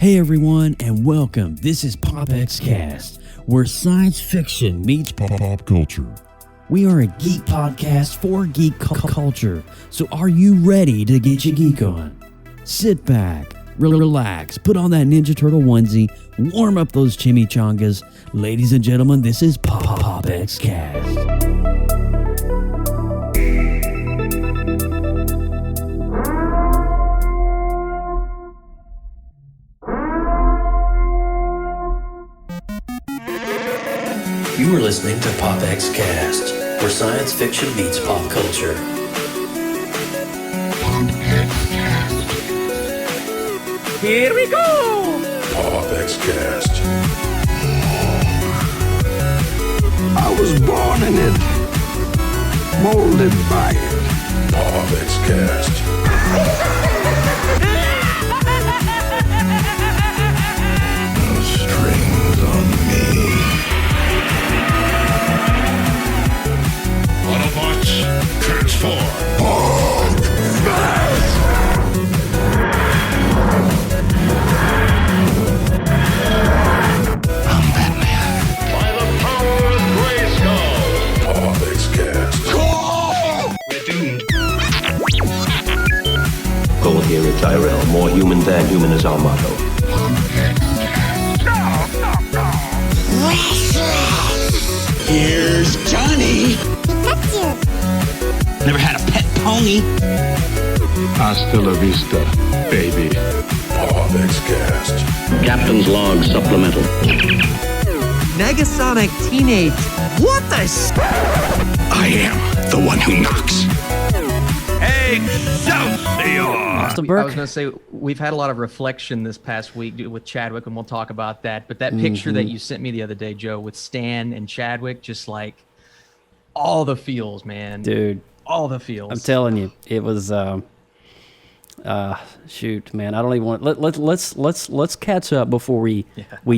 Hey everyone, and welcome. This is PopXcast, where science fiction meets pop culture. We are a geek podcast for geek culture. So are you ready to get your geek on? Sit back, relax, put on that Ninja Turtle onesie, warm up those chimichangas. Ladies and gentlemen, this is PopXcast. You are listening to PopXcast, where science fiction meets pop culture. Here we go! PopXcast. I was born in it, molded by it. PopXcast. No strings on me. Autobots, transform. I'm Batman. By the power of Grayskull. PopXcast. We're doomed. Goal here at Tyrell. More human than human is our motto. Here's Johnny. Never had a pet pony. Hasta la vista, baby. PopXcast. Captain's log supplemental. Negasonic Teenage. What the I am the one who knocks. I was going to say, we've had a lot of reflection this past week with Chadwick, and we'll talk about that. But that picture that you sent me the other day, Joe, with Stan and Chadwick, just like all the feels, man. Dude. All the feels. I'm telling you, it was shoot, man. I don't even want let's catch up before we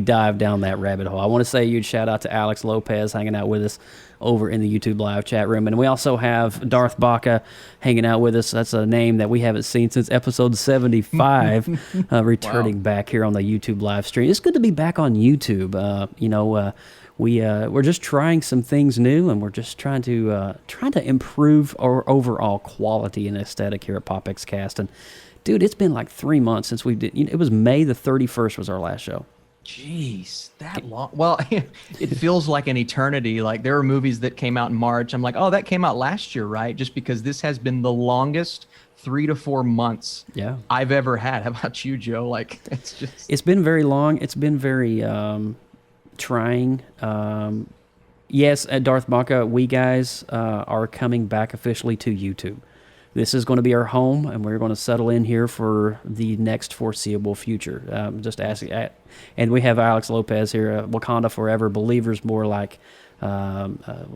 dive down that rabbit hole. I want to say a huge shout out to Alex Lopez hanging out with us over in the YouTube live chat room, and we also have Darth Baca hanging out with us. That's a name that we haven't seen since episode 75, returning back here on the YouTube live stream. It's good to be back on YouTube. We're just trying some things new, and we're just trying to improve our overall quality and aesthetic here at PopXcast. And dude, it's been like 3 months since we did. It was May the 31st was our last show. Jeez, that long. Well, it feels like an eternity. Like there were movies that came out in March. I'm like, oh, that came out last year, right? Just because this has been the longest 3 to 4 months I've ever had. How about you, Joe? Like it's been very long. It's been very trying. Yes, at Darth Baca, we guys are coming back officially to YouTube. This is going to be our home, and we're going to settle in here for the next foreseeable future. Just asking, and we have Alex Lopez here, Wakanda Forever, Believers, more like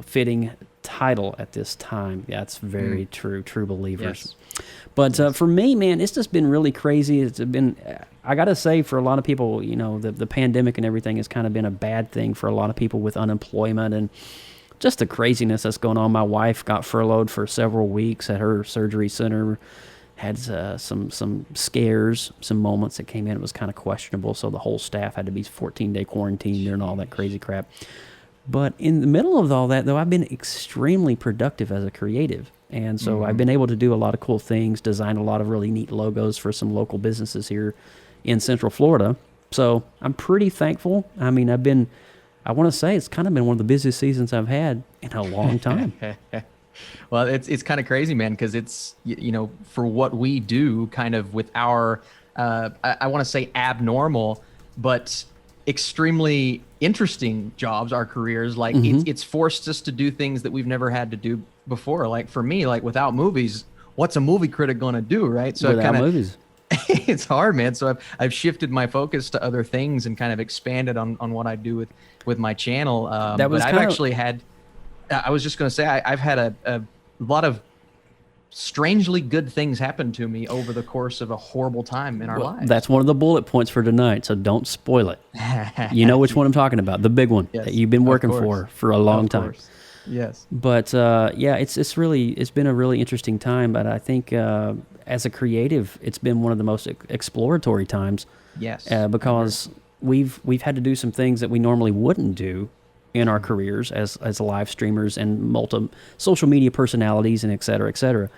fitting title at this time. Yeah, it's very true Believers. Yes. But for me, man, it's just been really crazy. It's been, I got to say, for a lot of people, the pandemic and everything has kind of been a bad thing for a lot of people with unemployment and just the craziness that's going on. My wife got furloughed for several weeks at her surgery center, had some scares, some moments that came in. It was kind of questionable, so the whole staff had to be 14-day quarantine and all that crazy crap. But in the middle of all that, though, I've been extremely productive as a creative. And so I've been able to do a lot of cool things, design a lot of really neat logos for some local businesses here in Central Florida. So I'm pretty thankful. I mean, I want to say it's kind of been one of the busiest seasons I've had in a long time. Well, it's kind of crazy, man, because it's, for what we do kind of with our, I want to say abnormal, but extremely interesting jobs, our careers. Like it's forced us to do things that we've never had to do before. Like for me, like without movies, what's a movie critic going to do, right? So without movies. It's hard, man. So I've shifted my focus to other things and kind of expanded on what I do with my channel. But I've actually had, I was just going to say, I've had a lot of strangely good things happen to me over the course of a horrible time in our lives. That's one of the bullet points for tonight, so don't spoil it. You know which one I'm talking about, the big one that you've been working for a long time. Yes. But it's been a really interesting time. But I think as a creative, it's been one of the most exploratory times. Yes. Because we've had to do some things that we normally wouldn't do in our careers as live streamers and social media personalities and et cetera, et cetera.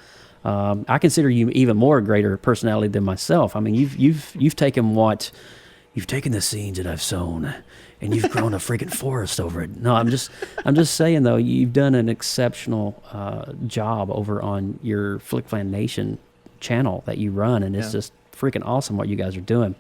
I consider you even more greater personality than myself. I mean, you've taken the seeds that I've sown, and you've grown a freaking forest over it. No, I'm just saying though, you've done an exceptional job over on your FlickFan Nation channel that you run, and it's just freaking awesome what you guys are doing.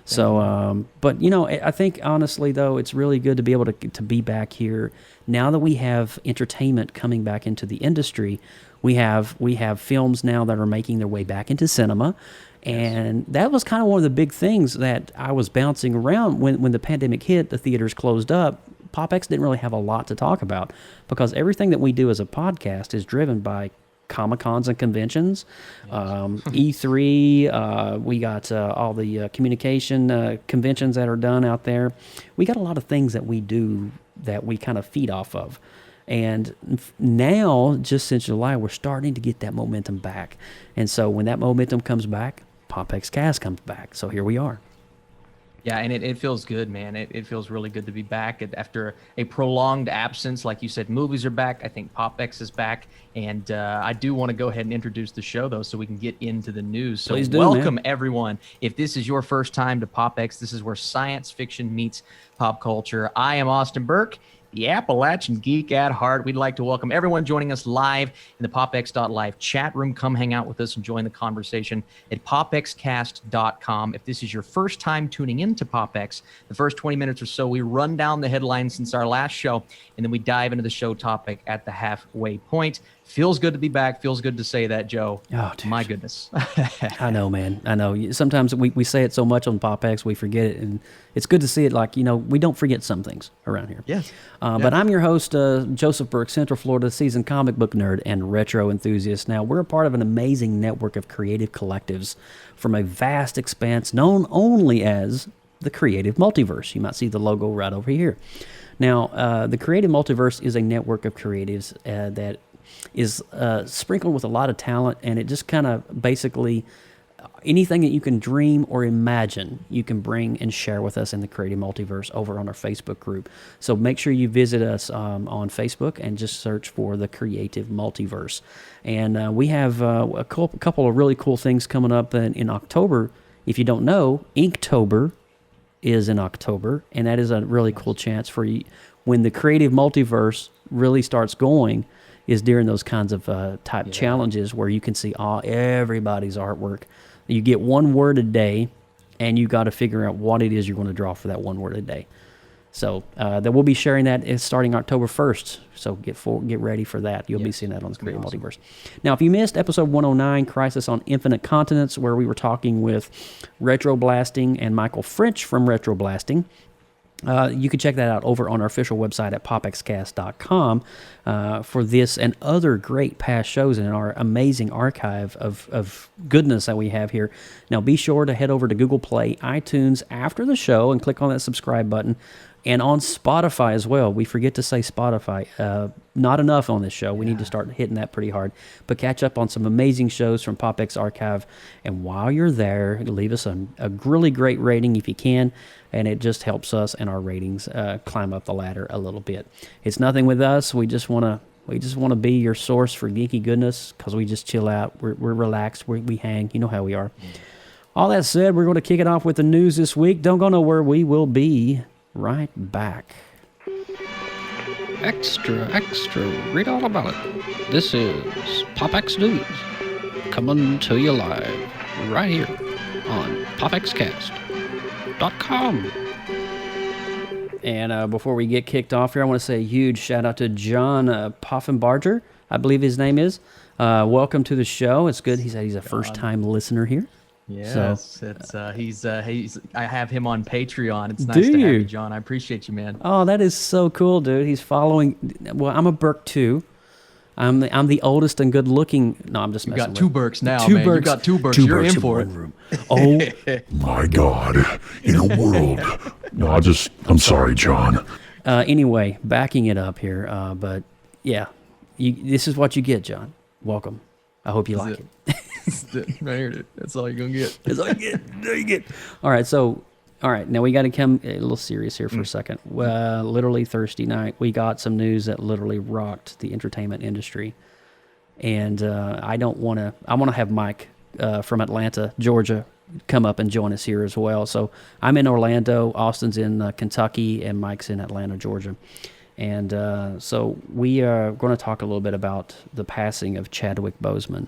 So, but I think honestly though, it's really good to be able to be back here now that we have entertainment coming back into the industry. We have films now that are making their way back into cinema. And that was kind of one of the big things that I was bouncing around when the pandemic hit, the theaters closed up. PopX didn't really have a lot to talk about because everything that we do as a podcast is driven by Comic-Cons and conventions, E3, we got all the communication conventions that are done out there. We got a lot of things that we do that we kind of feed off of. And now, just since July, we're starting to get that momentum back. And so when that momentum comes back, PopXcast comes back. So here we are. Yeah, and it feels good, man. It feels really good to be back after a prolonged absence. Like you said, movies are back. I think PopX is back. And I do want to go ahead and introduce the show, though, so we can get into the news. So Please do, welcome, man. Everyone. If this is your first time to PopX, this is where science fiction meets pop culture. I am Austin Burke, the Appalachian geek at heart. We'd like to welcome everyone joining us live in the PopX.live chat room. Come hang out with us and join the conversation at PopXcast.com. If this is your first time tuning into PopX, the first 20 minutes or so, we run down the headlines since our last show, and then we dive into the show topic at the halfway point. Feels good to be back. Feels good to say that, Joe. Oh, dude. My goodness. I know, man. I know. Sometimes we say it so much on PopX, we forget it. And it's good to see it like, we don't forget some things around here. Yes. But I'm your host, Joseph Burke, Central Florida seasoned comic book nerd and retro enthusiast. Now, we're a part of an amazing network of creative collectives from a vast expanse known only as the Creative Multiverse. You might see the logo right over here. Now, the Creative Multiverse is a network of creatives that is sprinkled with a lot of talent, and it just kind of basically anything that you can dream or imagine, you can bring and share with us in the Creative Multiverse over on our Facebook group. So make sure you visit us on Facebook and just search for the Creative Multiverse. And we have a couple of really cool things coming up in October. If you don't know, Inktober is in October, and that is a really cool chance for you when the Creative Multiverse really starts going. Is during those kinds of type challenges where you can see everybody's artwork. You get one word a day, and you got to figure out what it is you're going to draw for that one word a day. So that we'll be sharing that starting October 1st. So get ready for that. You'll be seeing that on the Creative Multiverse. Now, if you missed episode 109, Crisis on Infinite Continents, where we were talking with Retro Blasting and Michael French from Retro Blasting, you can check that out over on our official website at PopXcast.com for this and other great past shows in our amazing archive of goodness that we have here. Now, be sure to head over to Google Play, iTunes after the show and click on that subscribe button. And on Spotify as well. We forget to say Spotify. Not enough on this show. We need to start hitting that pretty hard. But catch up on some amazing shows from PopX Archive. And while you're there, leave us a really great rating if you can. And it just helps us and our ratings climb up the ladder a little bit. It's nothing with us. We just want to be your source for geeky goodness because we just chill out. We're relaxed. We hang. You know how we are. All that said, we're going to kick it off with the news this week. Don't go nowhere. We will be right back. Extra, read all about it. This is PopX News, coming to you live right here on PopXcast.com. And before we get kicked off here, I want to say a huge shout out to John Poffenbarger, I believe his name is. Welcome to the show. It's good. He's a first-time listener here. Yes, so. He's I have him on Patreon. It's nice to have you, you, John. I appreciate you, man. Oh, that is so cool, dude. He's following. Well, I'm a Burke too. I'm the oldest and good looking. No, I'm just messing with you. Got two Burks now, two man. Burks, You got two Burks. Two You're Burks in for it. Room. Oh My God, in a world. No, I'm sorry, John. Anyway, backing it up here. But yeah, this is what you get, John. Welcome. I hope you like it. Right here, dude. That's all you're gonna get. That's all you get. There you get. All right, so now we got to come a little serious here for a second. Literally Thursday night, we got some news that literally rocked the entertainment industry, and I want to have Mike from Atlanta, Georgia, come up and join us here as well. So I'm in Orlando, Austin's in Kentucky, and Mike's in Atlanta, Georgia. And so we are going to talk a little bit about the passing of Chadwick Boseman.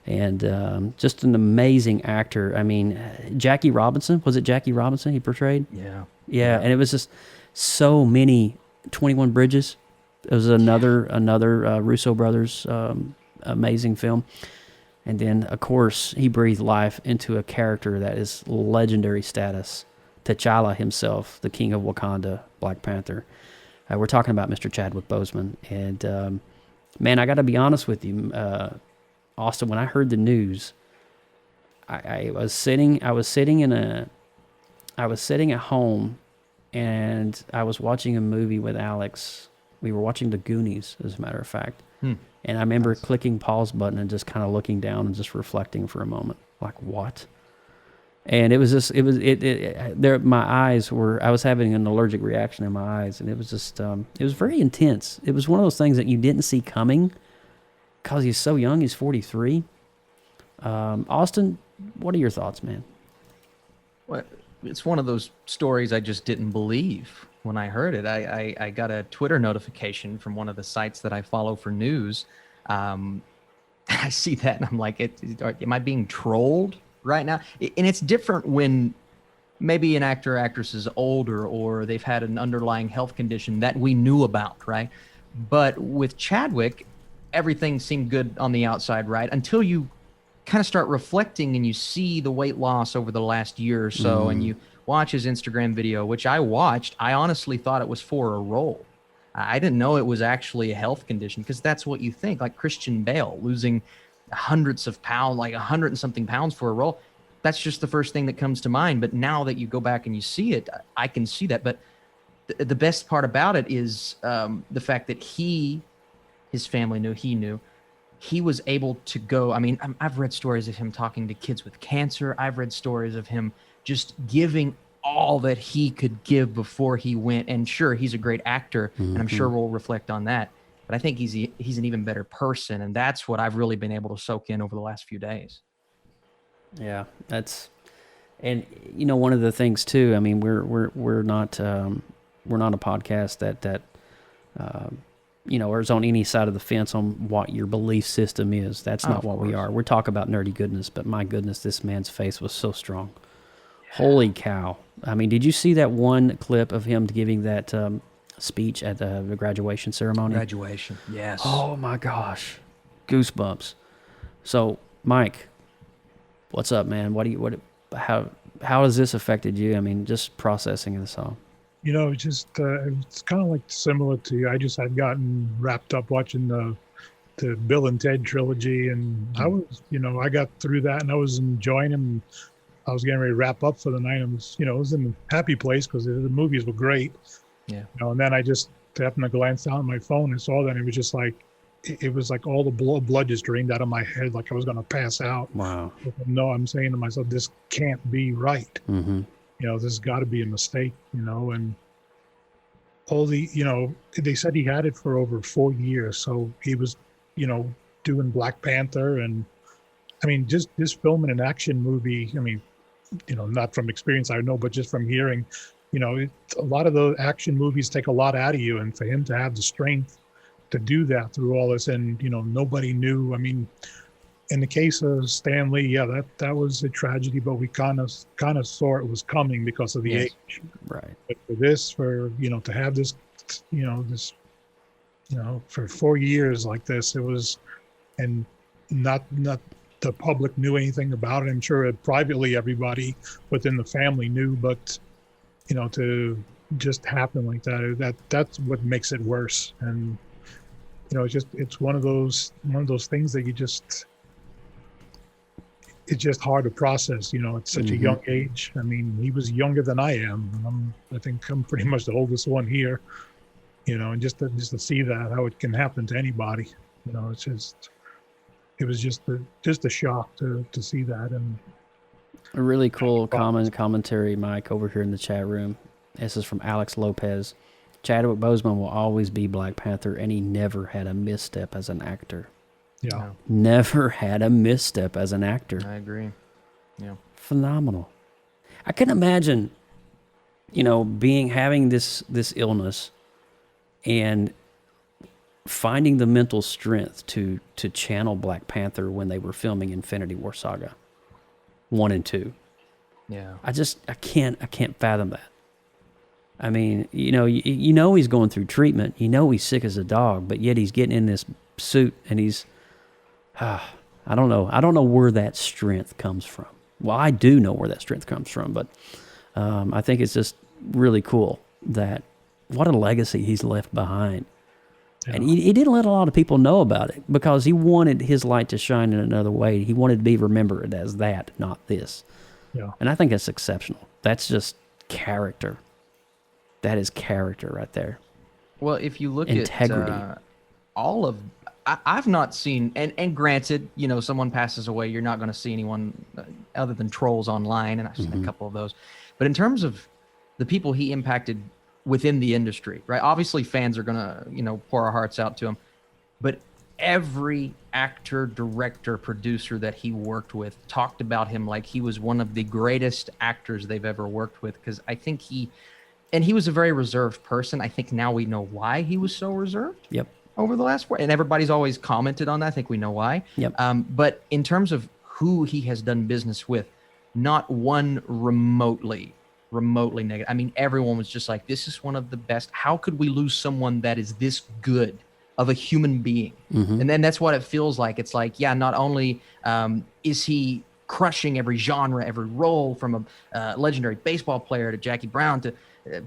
And just an amazing actor. I mean, Jackie Robinson, was it Jackie Robinson he portrayed? Yeah, and it was just so many 21 Bridges. It was another Russo brothers amazing film. And then, of course, he breathed life into a character that is legendary status. T'Challa himself, the King of Wakanda, Black Panther. We're talking about Mr. Chadwick Boseman. And, man, I got to be honest with you, Austin, when I heard the news, I was sitting at home, and I was watching a movie with Alex. We were watching The Goonies, as a matter of fact. And I remember clicking pause button and just kind of looking down and just reflecting for a moment, like, what? And my eyes were, I was having an allergic reaction in my eyes, and it was just, it was very intense. It was one of those things that you didn't see coming because he's so young. He's 43. Austin, what are your thoughts, man? Well, it's one of those stories I just didn't believe when I heard it. I got a Twitter notification from one of the sites that I follow for news. I see that and I'm like, am I being trolled right now? And it's different when maybe an actor or actress is older or they've had an underlying health condition that we knew about, right? But with Chadwick, everything seemed good on the outside, right? Until you kind of start reflecting and you see the weight loss over the last year or so, and you watch his Instagram video, which I watched. I honestly thought it was for a role. I didn't know it was actually a health condition, because that's what you think. Like Christian Bale losing hundreds of pounds, like 100 and something pounds for a role. That's just the first thing that comes to mind. But now that you go back and you see it, I can see that. But the best part about it is the fact that his family knew, he was able to go. I mean, I've read stories of him talking to kids with cancer. I've read stories of him just giving all that he could give before he went. And sure, he's a great actor, and I'm sure we'll reflect on that. But I think he's an even better person, and that's what I've really been able to soak in over the last few days. Yeah, and you know, one of the things too. I mean, we're not a podcast that you know, or is on any side of the fence on what your belief system is. That's not what we are. We're talking about nerdy goodness, but my goodness, this man's face was so strong. Holy cow. I mean, did you see that one clip of him giving that speech at the graduation ceremony? Graduation, yes. Oh my gosh. Goosebumps. So, Mike, what's up, man? How has this affected you? I mean, just processing this all. You know, it's kind of like similar to you. I just had gotten wrapped up watching the Bill and Ted trilogy, and I was, you know, I got through that and I was enjoying them. I was getting ready to wrap up for the night. I was, you know, I was in a happy place because the movies were great. Yeah. You know, and then I just happened to glance down at my phone and saw that, and it was just like, it was like all the blood just drained out of my head, like I was going to pass out. Wow. No, I'm saying to myself, this can't be right. Mm-hmm. You know, this has got to be a mistake, you know, and all the, you know, they said he had it for over 4 years. So he was, you know, doing Black Panther. And I mean, just filming an action movie, I mean, you know, not from experience, I know, but just from hearing, you know, a lot of the action movies take a lot out of you. And for him to have the strength to do that through all this, and, you know, nobody knew. I mean, in the case of Stan Lee, yeah, that was a tragedy, but we kind of saw it was coming because of the age. Right. But for this, you know, to have this, you know, for 4 years like this, it was, and not the public knew anything about it. I'm sure privately everybody within the family knew, but, you know, to just happen like that's what makes it worse. And, you know, it's one of those things that it's just hard to process, you know, at such a young age. I mean, he was younger than I am. I think I'm pretty much the oldest one here, you know, and just to see that, how it can happen to anybody, you know, it's just, it was just a shock to see that. And A really cool commentary, Mike, over here in the chat room. This is from Alex Lopez. Chadwick Boseman will always be Black Panther, and he never had a misstep as an actor. yeah, Never had a misstep as an actor. I agree. Yeah. Phenomenal. I can imagine, having this illness and finding the mental strength to channel Black Panther when they were filming Infinity War Saga 1 and 2. Yeah. I can't fathom that. I mean, he's going through treatment. He's sick as a dog, but yet he's getting in this suit and he's, I don't know. I don't know where that strength comes from. Well, I do know where that strength comes from, but I think it's just really cool that what a legacy he's left behind. Yeah. And he didn't let a lot of people know about it because he wanted his light to shine in another way. He wanted to be remembered as that, not this. Yeah. And I think that's exceptional. That's just character. That is character right there. Well, if you look Integrity. at all of, I've not seen, and granted, someone passes away, you're not going to see anyone other than trolls online, and I've seen a couple of those. But in terms of the people he impacted within the industry, right? Obviously, fans are going to, pour our hearts out to him. But every actor, director, producer that he worked with talked about him like he was one of the greatest actors they've ever worked with, because I think he was a very reserved person. I think now we know why he was so reserved. Yep. Over the last 4, and everybody's always commented on that. I think we know why. Yep. But in terms of who he has done business with, not one remotely negative. I mean, everyone was just like, this is one of the best. How could we lose someone that is this good of a human being? Mm-hmm. And then that's what it feels like. It's like, yeah, not only is he crushing every genre, every role, from a legendary baseball player to Jackie Brown to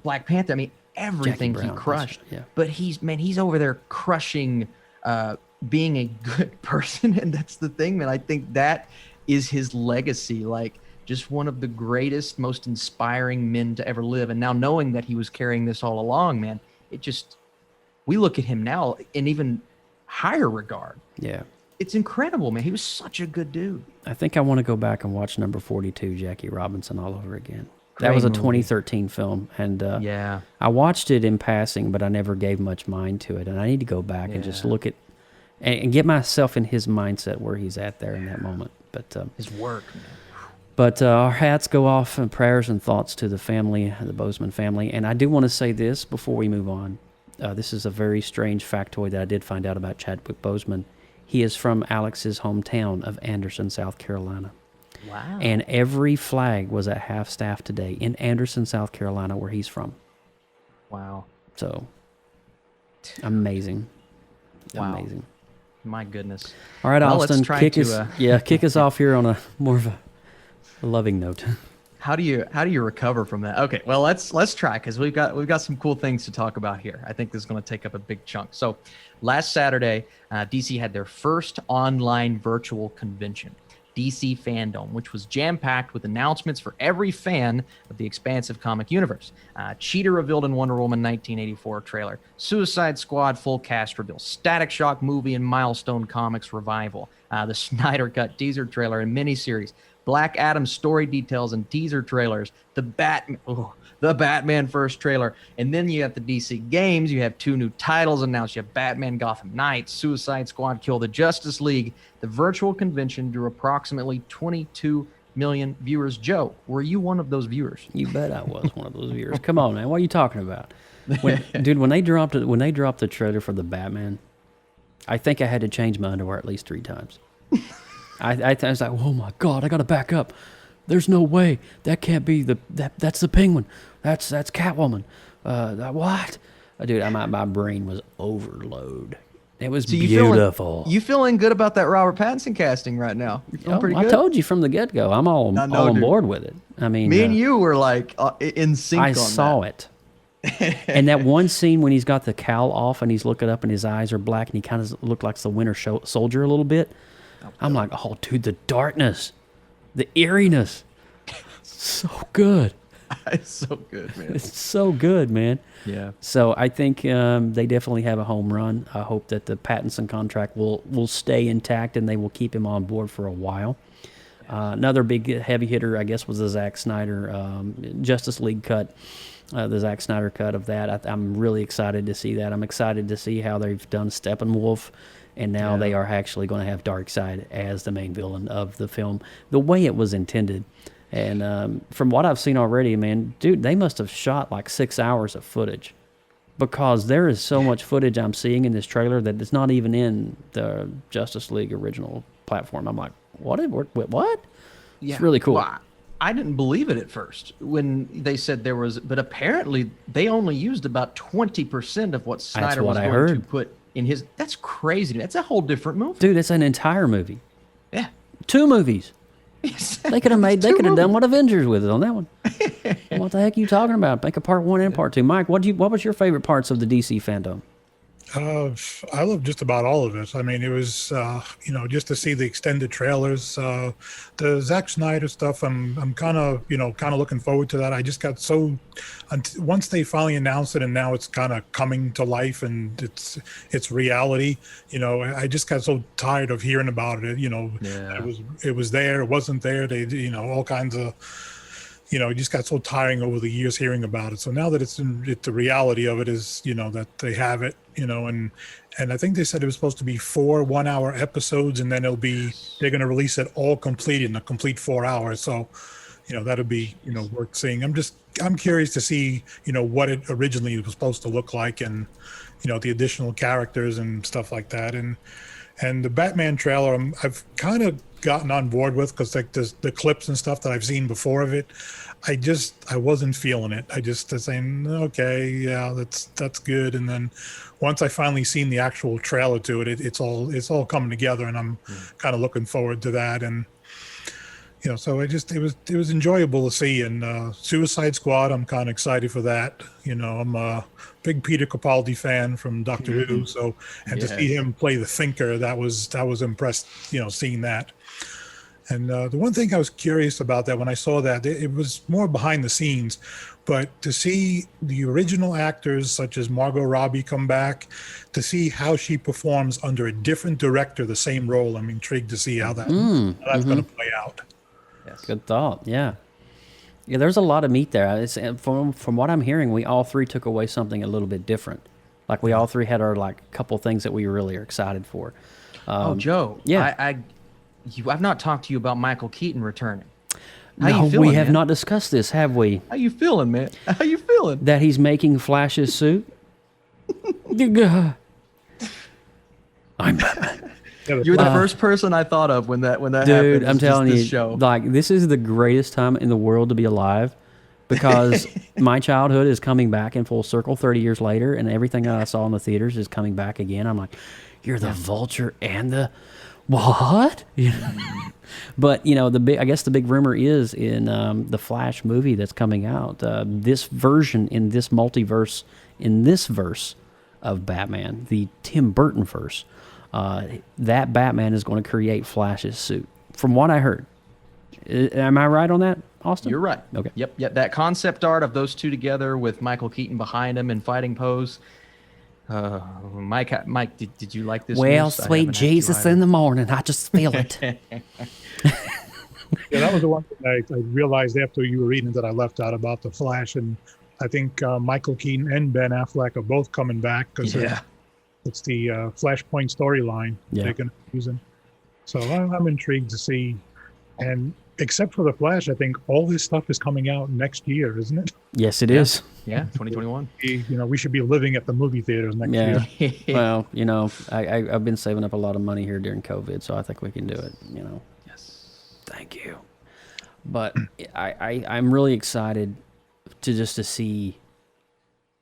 Black Panther. I mean, everything he crushed. Yeah. But he's over there crushing being a good person. And that's the thing, man. I think that is his legacy. Like, just one of the greatest, most inspiring men to ever live. And now knowing that he was carrying this all along, man, we look at him now in even higher regard. Yeah. It's incredible, man. He was such a good dude. I think I want to go back and watch number 42, Jackie Robinson, all over again. That was a 2013 film, and yeah, I watched it in passing, but I never gave much mind to it. And I need to go back and just look at and get myself in his mindset where he's at there in that moment. But his work, man. But our hats go off and prayers and thoughts to the family, the Boseman family. And I do want to say this before we move on. This is a very strange factoid that I did find out about Chadwick Boseman. He is from Alex's hometown of Anderson, South Carolina. Wow. And every flag was at half-staff today in Anderson, South Carolina, where he's from. Wow. So, amazing. Wow. Amazing. My goodness. All right, well, Austin, kick us off here on a more of a loving note. How do you recover from that? Okay, well, let's try, because we've got some cool things to talk about here. I think this is going to take up a big chunk. So, last Saturday, DC had their first online virtual convention, DC Fandome, which was jam-packed with announcements for every fan of the expansive comic universe. Cheetah revealed in Wonder Woman 1984 trailer, Suicide Squad full cast reveal, Static Shock movie and Milestone Comics revival, the Snyder Cut teaser trailer and miniseries, Black Adam story details and teaser trailers, the Batman first trailer, and then you have the DC games. You have 2 new titles announced. You have Batman Gotham Knights, Suicide Squad Kill the Justice League. The virtual convention drew approximately 22 million viewers. Joe, were you one of those viewers? You bet I was one of those viewers. Come on, man. What are you talking about? When they dropped the trailer for the Batman, I think I had to change my underwear at least 3 times. I was like, oh my God, I got to back up. There's no way. That can't be that's the Penguin. That's Catwoman. What? Dude, my brain was overload. It was beautiful. You feeling good about that Robert Pattinson casting right now? You feeling pretty good? I told you from the get-go. I'm all on board with it. I mean, me and you were like in sync on that. I saw it. And that one scene when he's got the cowl off and he's looking up and his eyes are black and he kind of looked like the Winter Soldier a little bit. I'm like, oh, dude, the darkness, the eeriness, so good. It's so good, man. It's so good, man. Yeah. So I think they definitely have a home run. I hope that the Pattinson contract will stay intact and they will keep him on board for a while. Another big heavy hitter, I guess, was the Zack Snyder Justice League cut, the Zack Snyder cut of that. I'm really excited to see that. I'm excited to see how they've done Steppenwolf, and now they are actually going to have Darkseid as the main villain of the film, the way it was intended. And from what I've seen already, man, dude, they must have shot like 6 hours of footage, because there is so much footage I'm seeing in this trailer that it's not even in the Justice League original platform. I'm like, what? Yeah. It's really cool. Well, I didn't believe it at first when they said there was, but apparently they only used about 20% of what Snyder was going to put in his. That's crazy. That's a whole different movie. Dude, it's an entire movie. Yeah. 2 movies. They could have done what Avengers with it on that one. What the heck are you talking about? Make a part 1 and part 2. Mike, what was your favorite parts of the DC fandom? I love just about all of it. I mean, it was, just to see the extended trailers, the Zack Snyder stuff. I'm kind of looking forward to that. I just got so, once they finally announced it and now it's kind of coming to life and it's reality. I just got so tired of hearing about it. It was there, it wasn't there. They, all kinds of. It just got so tiring over the years hearing about it. So now that the reality of it is, that they have it, and I think they said it was supposed to be 4 1-hour episodes, and then they're going to release it all complete in a complete 4 hours. So, that'll be, worth seeing. I'm curious to see, what it originally was supposed to look like, and, the additional characters and stuff like that. And the Batman trailer, I've kind of gotten on board with, because like the clips and stuff that I've seen before of it, I wasn't feeling it. I just saying, okay, yeah, that's good. And then once I finally seen the actual trailer to it, it's all coming together, and I'm kind of looking forward to that. And so it was enjoyable to see. And Suicide Squad, I'm kind of excited for that. I'm a big Peter Capaldi fan from Doctor Who, so to see him play the Thinker, that was impressed. Seeing that. And the one thing I was curious about that when I saw that, it was more behind the scenes, but to see the original actors such as Margot Robbie come back, to see how she performs under a different director, the same role, I'm intrigued to see how that's going to play out. Yes. Good thought. Yeah. Yeah, there's a lot of meat there. From what I'm hearing, we all 3 took away something a little bit different. Like we all 3 had our couple things that we really are excited for. Joe. Yeah. I've not talked to you about Michael Keaton returning. No, we have not discussed this, have we? How you feeling, man? How you feeling? That he's making Flash's suit? I'm Batman. You're the first person I thought of when that happened. Dude, I'm telling you, show. This is the greatest time in the world to be alive, because my childhood is coming back in full circle 30 years later, and everything that I saw in the theaters is coming back again. I'm like, you're the Vulture and the... What? But I guess the big rumor is in the Flash movie that's coming out. This version in this multiverse, in this verse of Batman, the Tim Burton verse, that Batman is going to create Flash's suit. From what I heard, am I right on that, Austin? You're right. Okay. Yep. That concept art of those two together with Michael Keaton behind him in fighting pose. Mike, did you like this? Well, news? sweet Jesus in the morning, I just feel it. Yeah, that was the one thing I realized after you were reading that I left out about the Flash, and I think Michael Keaton and Ben Affleck are both coming back because it's the Flashpoint storyline they're going to be using. So I'm intrigued to see. And except for the Flash, I think all this stuff is coming out next year, isn't it? Yes, it is. Yeah, 2021. We should be living at the movie theaters next year. Well, I've been saving up a lot of money here during COVID, so I think we can do it. Yes. Thank you. But I'm really excited to see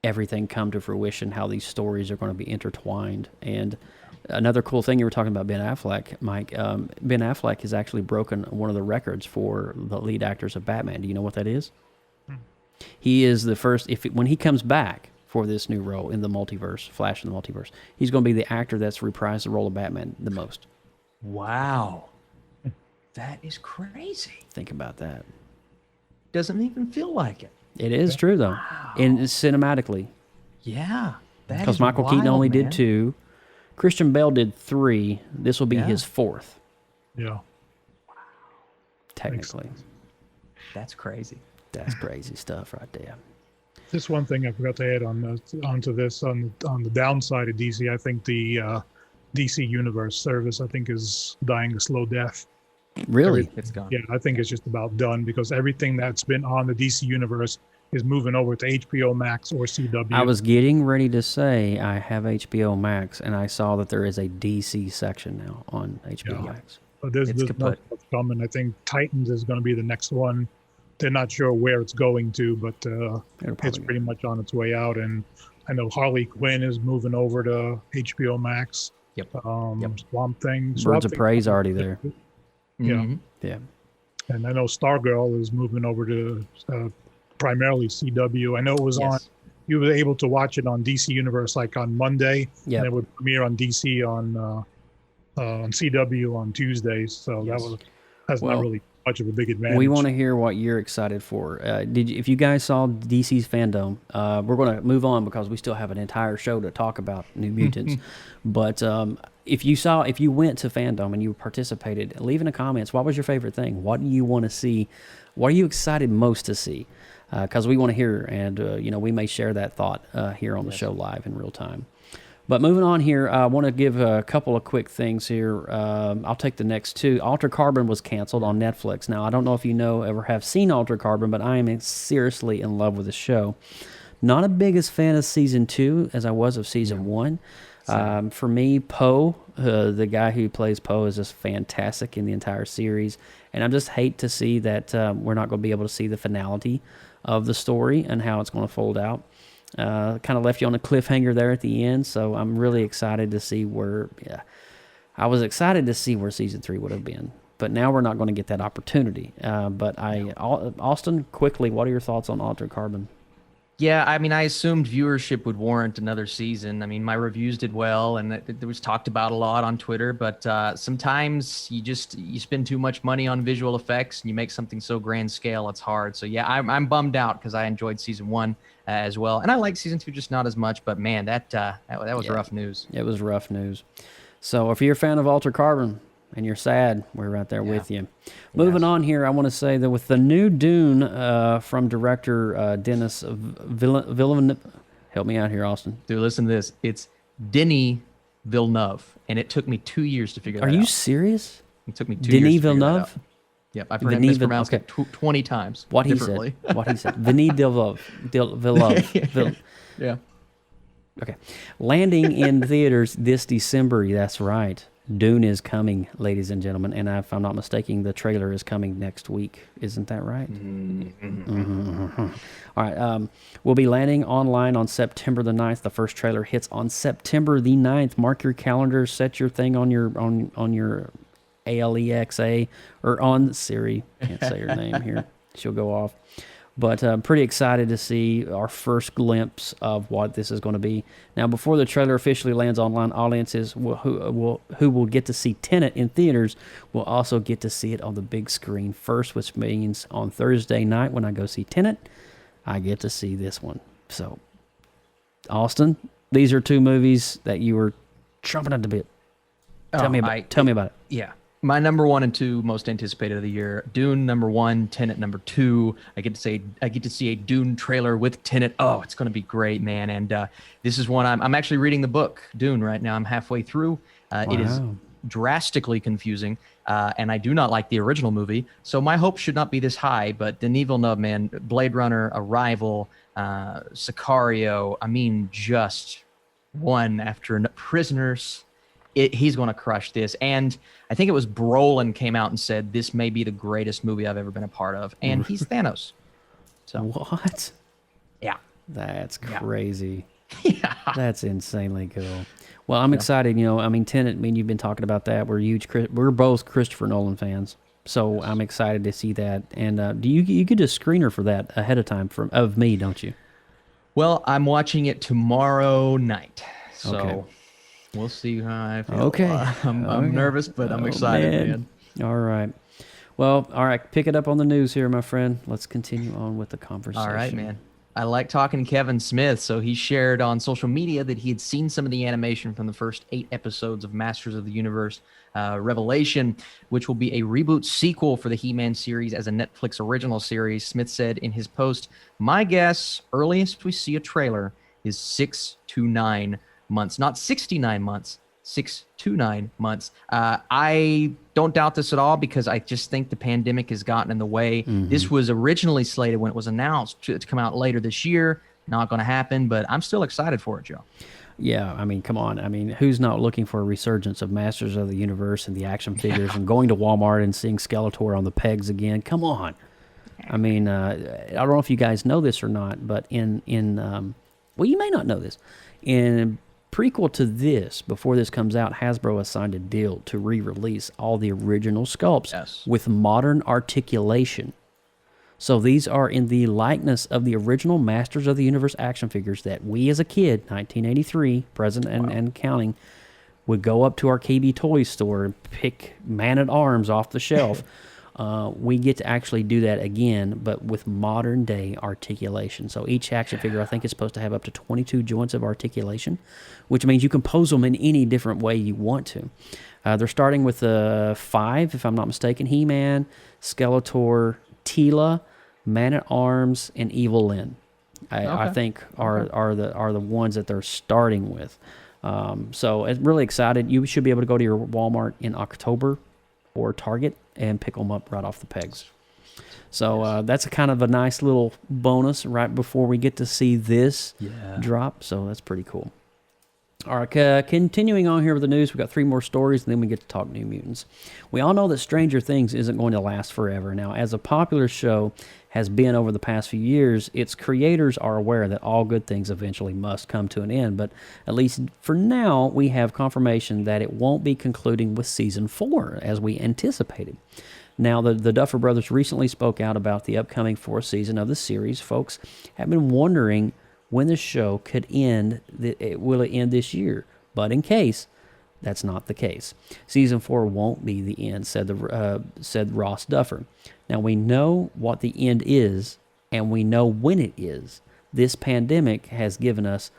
everything come to fruition, how these stories are going to be intertwined. And another cool thing, you were talking about Ben Affleck, Mike. Ben Affleck has actually broken one of the records for the lead actors of Batman. Do you know what that is? He is the first, when he comes back for this new role in the multiverse, Flash in the multiverse, he's going to be the actor that's reprised the role of Batman the most. Wow. That is crazy. Think about that. Doesn't even feel like it. It is true though, and cinematically. Yeah, Because Michael Keaton only did 2. Christian Bale did 3. This will be his 4th. Yeah. Technically. That's crazy. That's crazy stuff right there. Just one thing I forgot to add onto this on the downside of DC. I think the DC Universe service is dying a slow death. Really? It's gone. Yeah, I think it's just about done because everything that's been on the DC Universe is moving over to HBO Max or CW. I was getting ready to say I have HBO Max, and I saw that there is a DC section now on HBO Max. But there's not much coming. I think Titans is going to be the next one. They're not sure where it's going to, but it's pretty much on its way out. And I know Harley Quinn is moving over to HBO Max. Yep. Swamp Thing. Birds of Prey's already there. Yeah. Mm-hmm. Yeah. And I know Stargirl is moving over to primarily CW. I know it was on. You were able to watch it on DC Universe like on Monday. Yeah. And it would premiere on DC on CW on Tuesdays. So that's not really much of a big advantage. We want to hear what you're excited for. If you guys saw DC's Fandome, we're going to move on because we still have an entire show to talk about New Mutants. But if you went to Fandome and you participated, leave in the comments, what was your favorite thing? What do you want to see? What are you excited most to see? Because we want to hear, and we may share that thought here on the show live in real time. But moving on here, I want to give a couple of quick things here. I'll take the next 2. Altered Carbon was canceled on Netflix. Now, I don't know if you ever have seen Altered Carbon, but I am seriously in love with the show. Not as big as fan of Season 2 as I was of Season 1. For me, Poe, the guy who plays Poe, is just fantastic in the entire series. And I just hate to see that we're not going to be able to see the finality of the story and how it's going to fold out. Kind of left you on a cliffhanger there at the end, so I'm really excited to see where. I was excited to see where Season 3 would have been, but now we're not going to get that opportunity. Austin, quickly, what are your thoughts on Altered Carbon? Yeah, I mean, I assumed viewership would warrant another season. I mean, my reviews did well, and it was talked about a lot on Twitter. But sometimes you spend too much money on visual effects, and you make something so grand scale, it's hard. So yeah, I'm bummed out because I enjoyed Season 1 as well, and I like Season 2 just not as much. But man, that was rough news. It was rough news. So if you're a fan of Altered Carbon and you're sad, we're right there with you. Moving on here, I want to say that with the new Dune from director Denis Villeneuve, help me out here, Austin. Dude, listen to this. It's Denis Villeneuve, and it took me 2 years to figure that out. Are you serious? It took me 2 years to figure that out. Yep, I've heard it mispronounced 20 times. What he said. Denis Villeneuve. Yeah. Okay. Landing in theaters this December. That's right. Dune is coming, ladies and gentlemen. And if I'm not mistaken, the trailer is coming next week. Isn't that right? All right. We'll be landing online on September the 9th. The first trailer hits on September the 9th. Mark your calendar. Set your thing on your Alexa or on Siri. Can't say her name here. She'll go off. But I'm pretty excited to see our first glimpse of what this is going to be. Now, before the trailer officially lands online, audiences who will get to see Tenet in theaters will also get to see it on the big screen first, which means on Thursday night when I go see Tenet, I get to see this one. So, Austin, these are 2 movies that you were chomping at the bit. Tell me about it. Yeah. My number 1 and 2 most anticipated of the year. Dune number 1, Tenet number 2. I get to see a Dune trailer with Tenet. Oh, it's going to be great, man! And this is one I'm actually reading the book Dune right now. I'm halfway through. It is drastically confusing, and I do not like the original movie. So my hopes should not be this high. But Denis Villeneuve, man, Blade Runner, Arrival, Sicario. I mean, just one after another. Prisoners. He's going to crush this. And I think it was Brolin came out and said, this may be the greatest movie I've ever been a part of. And he's Thanos. So what? Yeah. That's crazy. Yeah. That's insanely cool. Well, I'm excited. Tenet, you've been talking about that. We're both Christopher Nolan fans. So I'm excited to see that. And do you get a screener for that ahead of time of me, don't you? Well, I'm watching it tomorrow night. So we'll see how I feel. Okay. I'm nervous, but I'm excited, man. All right. Well, all right, pick it up on the news here, my friend. Let's continue on with the conversation. All right, man. I like talking to Kevin Smith, so he shared on social media that he had seen some of the animation from the first 8 episodes of Masters of the Universe Revelation, which will be a reboot sequel for the He-Man series as a Netflix original series. Smith said in his post, "My guess, earliest we see a trailer is 6 to 9 months, not 69 months, 6 to 9 months." I don't doubt this at all because I just think the pandemic has gotten in the way. This was originally slated when it was announced to come out later this year. Not going to happen, but I'm still excited for it, Joe. Yeah, I mean, come on. I mean, who's not looking for a resurgence of Masters of the Universe and the action figures and going to Walmart and seeing Skeletor on the pegs again? Come on. I mean, I don't know if you guys know this or not, but well, you may not know this. In prequel to this, before this comes out, Hasbro has signed a deal to re-release all the original sculpts with modern articulation. So these are in the likeness of the original Masters of the Universe action figures that we as a kid, 1983, present and counting, would go up to our KB Toys store and pick Man-at-Arms off the shelf. We get to actually do that again, but with modern day articulation. So each action figure, I think, is supposed to have up to 22 joints of articulation, which means you can pose them in any different way you want to. They're starting with 5, if I'm not mistaken: He-Man, Skeletor, Teela, Man-at-Arms, and Evil Lyn. I think are the ones that they're starting with. So I'm really excited. You should be able to go to your Walmart in October or Target and pick them up right off the pegs. So that's a kind of a nice little bonus right before we get to see this drop. So that's pretty cool. All right, continuing on here with the news, we've got 3 more stories, and then we get to talk New Mutants. We all know that Stranger Things isn't going to last forever. Now, as a popular show has been over the past few years, its creators are aware that all good things eventually must come to an end. But at least for now, we have confirmation that it won't be concluding with Season 4, as we anticipated. Now, the Duffer Brothers recently spoke out about the upcoming 4th season of the series. Folks have been wondering when the show could end. Will it end this year? But in case that's not the case, Season 4 won't be the end, said Ross Duffer. Now, we know what the end is, and we know when it is. This pandemic has given us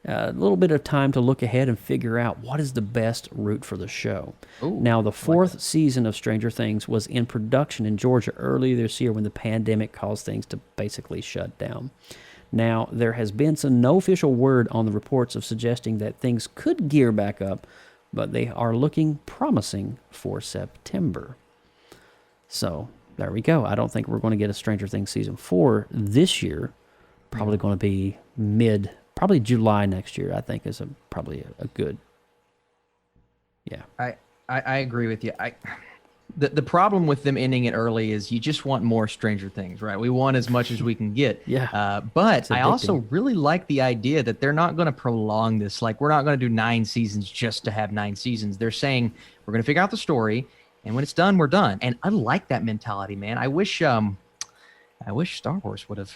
a little bit of time to look ahead and figure out what is the best route for the show. Ooh, now, the 4th season of Stranger Things was in production in Georgia earlier this year when the pandemic caused things to basically shut down. Now, there has been no official word on the reports of suggesting that things could gear back up, but they are looking promising for September. So, there we go. I don't think we're going to get a Stranger Things Season 4 this year. Probably going to be probably July next year, I think, is probably a good, I agree with you. The problem with them ending it early is you just want more Stranger Things, right? We want as much as we can get. But I also really like the idea that they're not going to prolong this. Like, we're not going to do 9 seasons just to have 9 seasons. They're saying we're going to figure out the story, and when it's done, we're done. And I like that mentality, man. I wish Star Wars would have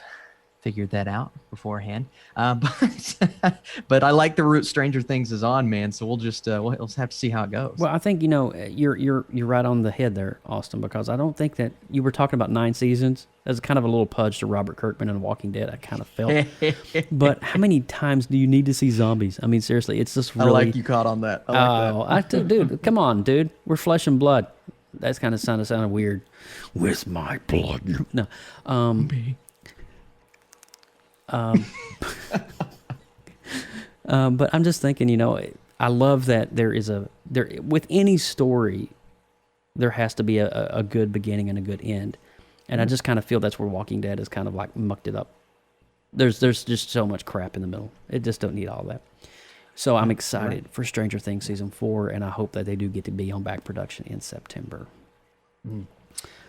figured that out beforehand. But I like the route Stranger Things is on, man. So we'll just we'll have to see how it goes. Well, I think you're right on the head there, Austin, because I don't think that you were talking about 9 seasons as kind of a little pudge to Robert Kirkman and Walking Dead. I kind of felt, but how many times do you need to see zombies? I mean, seriously, it's just really. I like you caught on that. I like that. Dude, come on, dude. We're flesh and blood. That's kind of sounded weird. With my blood. No. But I'm just thinking, I love that there with any story, there has to be a good beginning and a good end. And I just kind of feel that's where Walking Dead is kind of like mucked it up. There's just so much crap in the middle. It just don't need all that. So I'm excited for Stranger Things Season 4, and I hope that they do get to be on back production in September.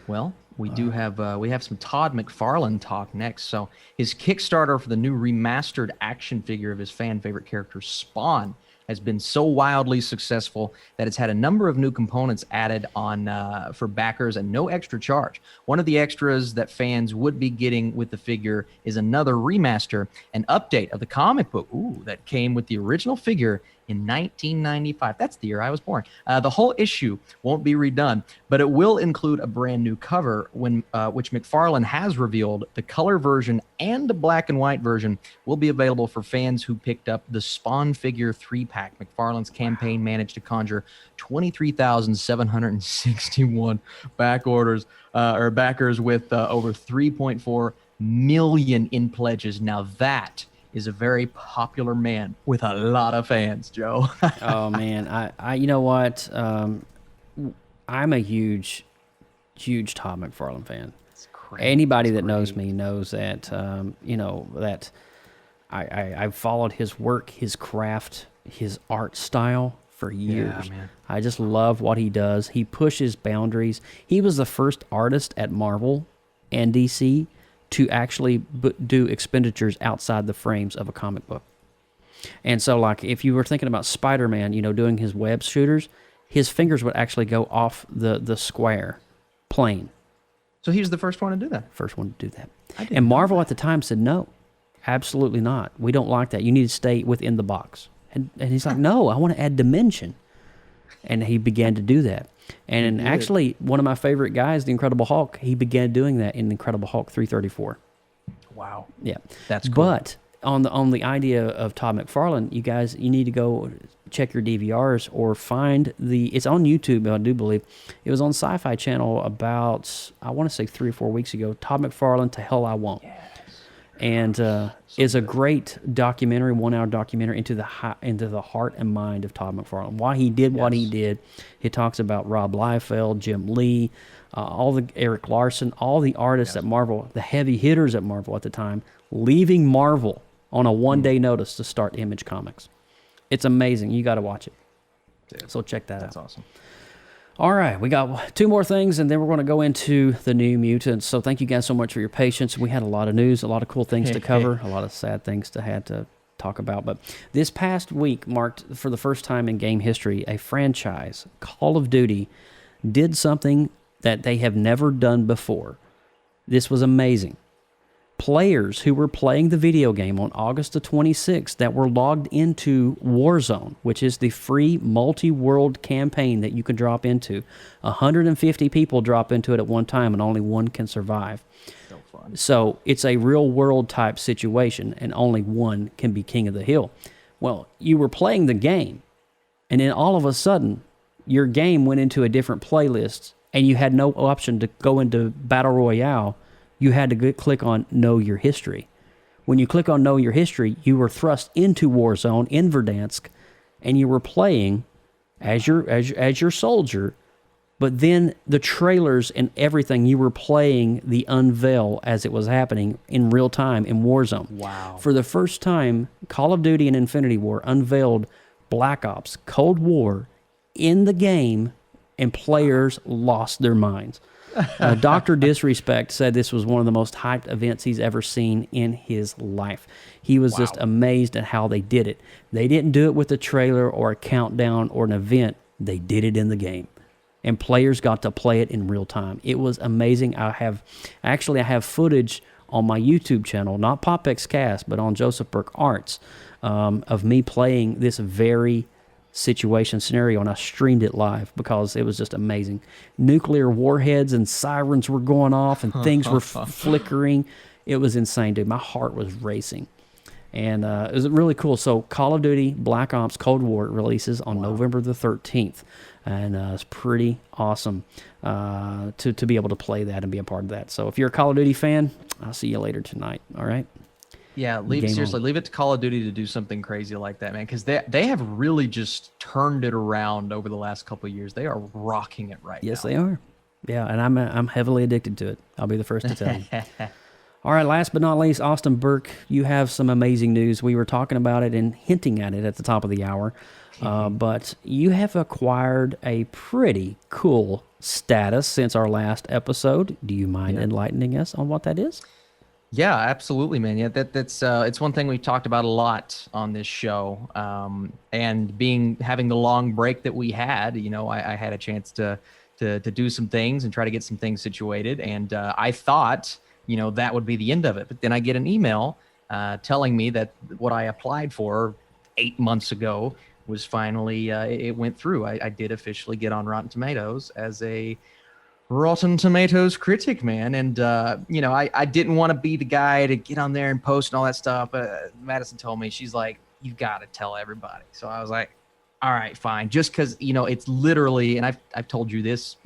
Well, we do have some Todd McFarlane talk next. So his Kickstarter for the new remastered action figure of his fan favorite character Spawn has been so wildly successful that it's had a number of new components added on for backers and no extra charge. One of the extras that fans would be getting with the figure is another remaster, an update of the comic book that came with the original figure, in 1995. That's the year I was born. The whole issue won't be redone, but it will include a brand new cover which McFarlane has revealed. The color version and the black and white version will be available for fans who picked up the Spawn figure 3-pack. McFarlane's campaign managed to conjure 23,761 back orders or backers with over 3.4 million in pledges. Now that is a very popular man with a lot of fans, Joe. Oh man, I you know what? I'm a huge Todd McFarlane fan. Anybody that knows me knows that that I've followed his work, his craft, his art style for years. Yeah, man. I just love what he does. He pushes boundaries. He was the first artist at Marvel and DC to actually do expenditures outside the frames of a comic book. And so, like, if you were thinking about Spider-Man, doing his web shooters, his fingers would actually go off the square plane. So he was the first one to do that? First one to do that. And Marvel at the time said, no, absolutely not. We don't like that. You need to stay within the box. And he's like, no, I want to add dimension. And he began to do that. And actually, one of my favorite guys, the Incredible Hulk, he began doing that in Incredible Hulk 334. Wow. Yeah. That's cool. But on the idea of Todd McFarlane, you guys, you need to go check your DVRs or find it's on YouTube, I do believe. It was on Sci-Fi Channel about, I want to say 3 or 4 weeks ago, Todd McFarlane, To Hell I Won't. Yes. And is a great documentary, 1-hour documentary into the heart and mind of Todd McFarlane. Why he did what he did. He talks about Rob Liefeld, Jim Lee, Eric Larson, all the artists at Marvel, the heavy hitters at Marvel at the time, leaving Marvel on a one-day notice to start Image Comics. It's amazing. You got to watch it. Dude, so check that out. That's awesome. All right, we got 2 more things, and then we're going to go into the New Mutants. So thank you guys so much for your patience. We had a lot of news, a lot of cool things to cover, a lot of sad things to talk about. But this past week marked, for the first time in game history, a franchise, Call of Duty, did something that they have never done before. This was amazing. Players who were playing the video game on August the 26th that were logged into Warzone, which is the free multi-world campaign that you can drop into. 150 people drop into it at one time, and only one can survive. So fun. So it's a real-world type situation, and only one can be king of the hill. Well, you were playing the game, and then all of a sudden, your game went into a different playlist, and you had no option to go into Battle Royale. You had to click on Know Your History. When you click on Know Your History, you were thrust into Warzone in Verdansk, and you were playing as your soldier. But then the trailers and everything, you were playing the unveil as it was happening in real time in Warzone. Wow! For the first time, Call of Duty and Infinity War unveiled Black Ops Cold War in the game, and players lost their minds. Dr. Disrespect said this was one of the most hyped events he's ever seen in his life. He was just amazed at how they did it. They didn't do it with a trailer or a countdown or an event. They did it in the game. And players got to play it in real time. It was amazing. I have footage on my YouTube channel, not PopXcast, but on Joseph Burke Arts, of me playing this very scenario, and I streamed it live because it was just amazing. Nuclear warheads and sirens were going off, and things were flickering. It was insane, dude. My heart was racing, and it was really cool. So Call of Duty Black Ops Cold War releases on November the 13th, and it's pretty awesome to be able to play that and be a part of that. So if you're a Call of Duty fan, I'll see you later tonight. All right. Yeah, leave it to Call of Duty to do something crazy like that, man, because they have really just turned it around over the last couple of years. They are rocking it right now. Yes, they are. Yeah, and I'm heavily addicted to it. I'll be the first to tell you. All right, last but not least, Austin Burke, you have some amazing news. We were talking about it and hinting at it at the top of the hour, but you have acquired a pretty cool status since our last episode. Do you mind enlightening us on what that is? Yeah, absolutely, man. Yeah, that's it's one thing we've talked about a lot on this show. And having the long break that we had, I had a chance to do some things and try to get some things situated. And I thought, that would be the end of it. But then I get an email telling me that what I applied for 8 months ago was finally it went through. I did officially get on Rotten Tomatoes as a Rotten Tomatoes critic, man. And you know, I didn't want to be the guy to get on there and post and all that stuff, but Madison told me, she's like, you got to tell everybody. So I was like, all right, fine. Just because, you know, it's literally, and I've told you this,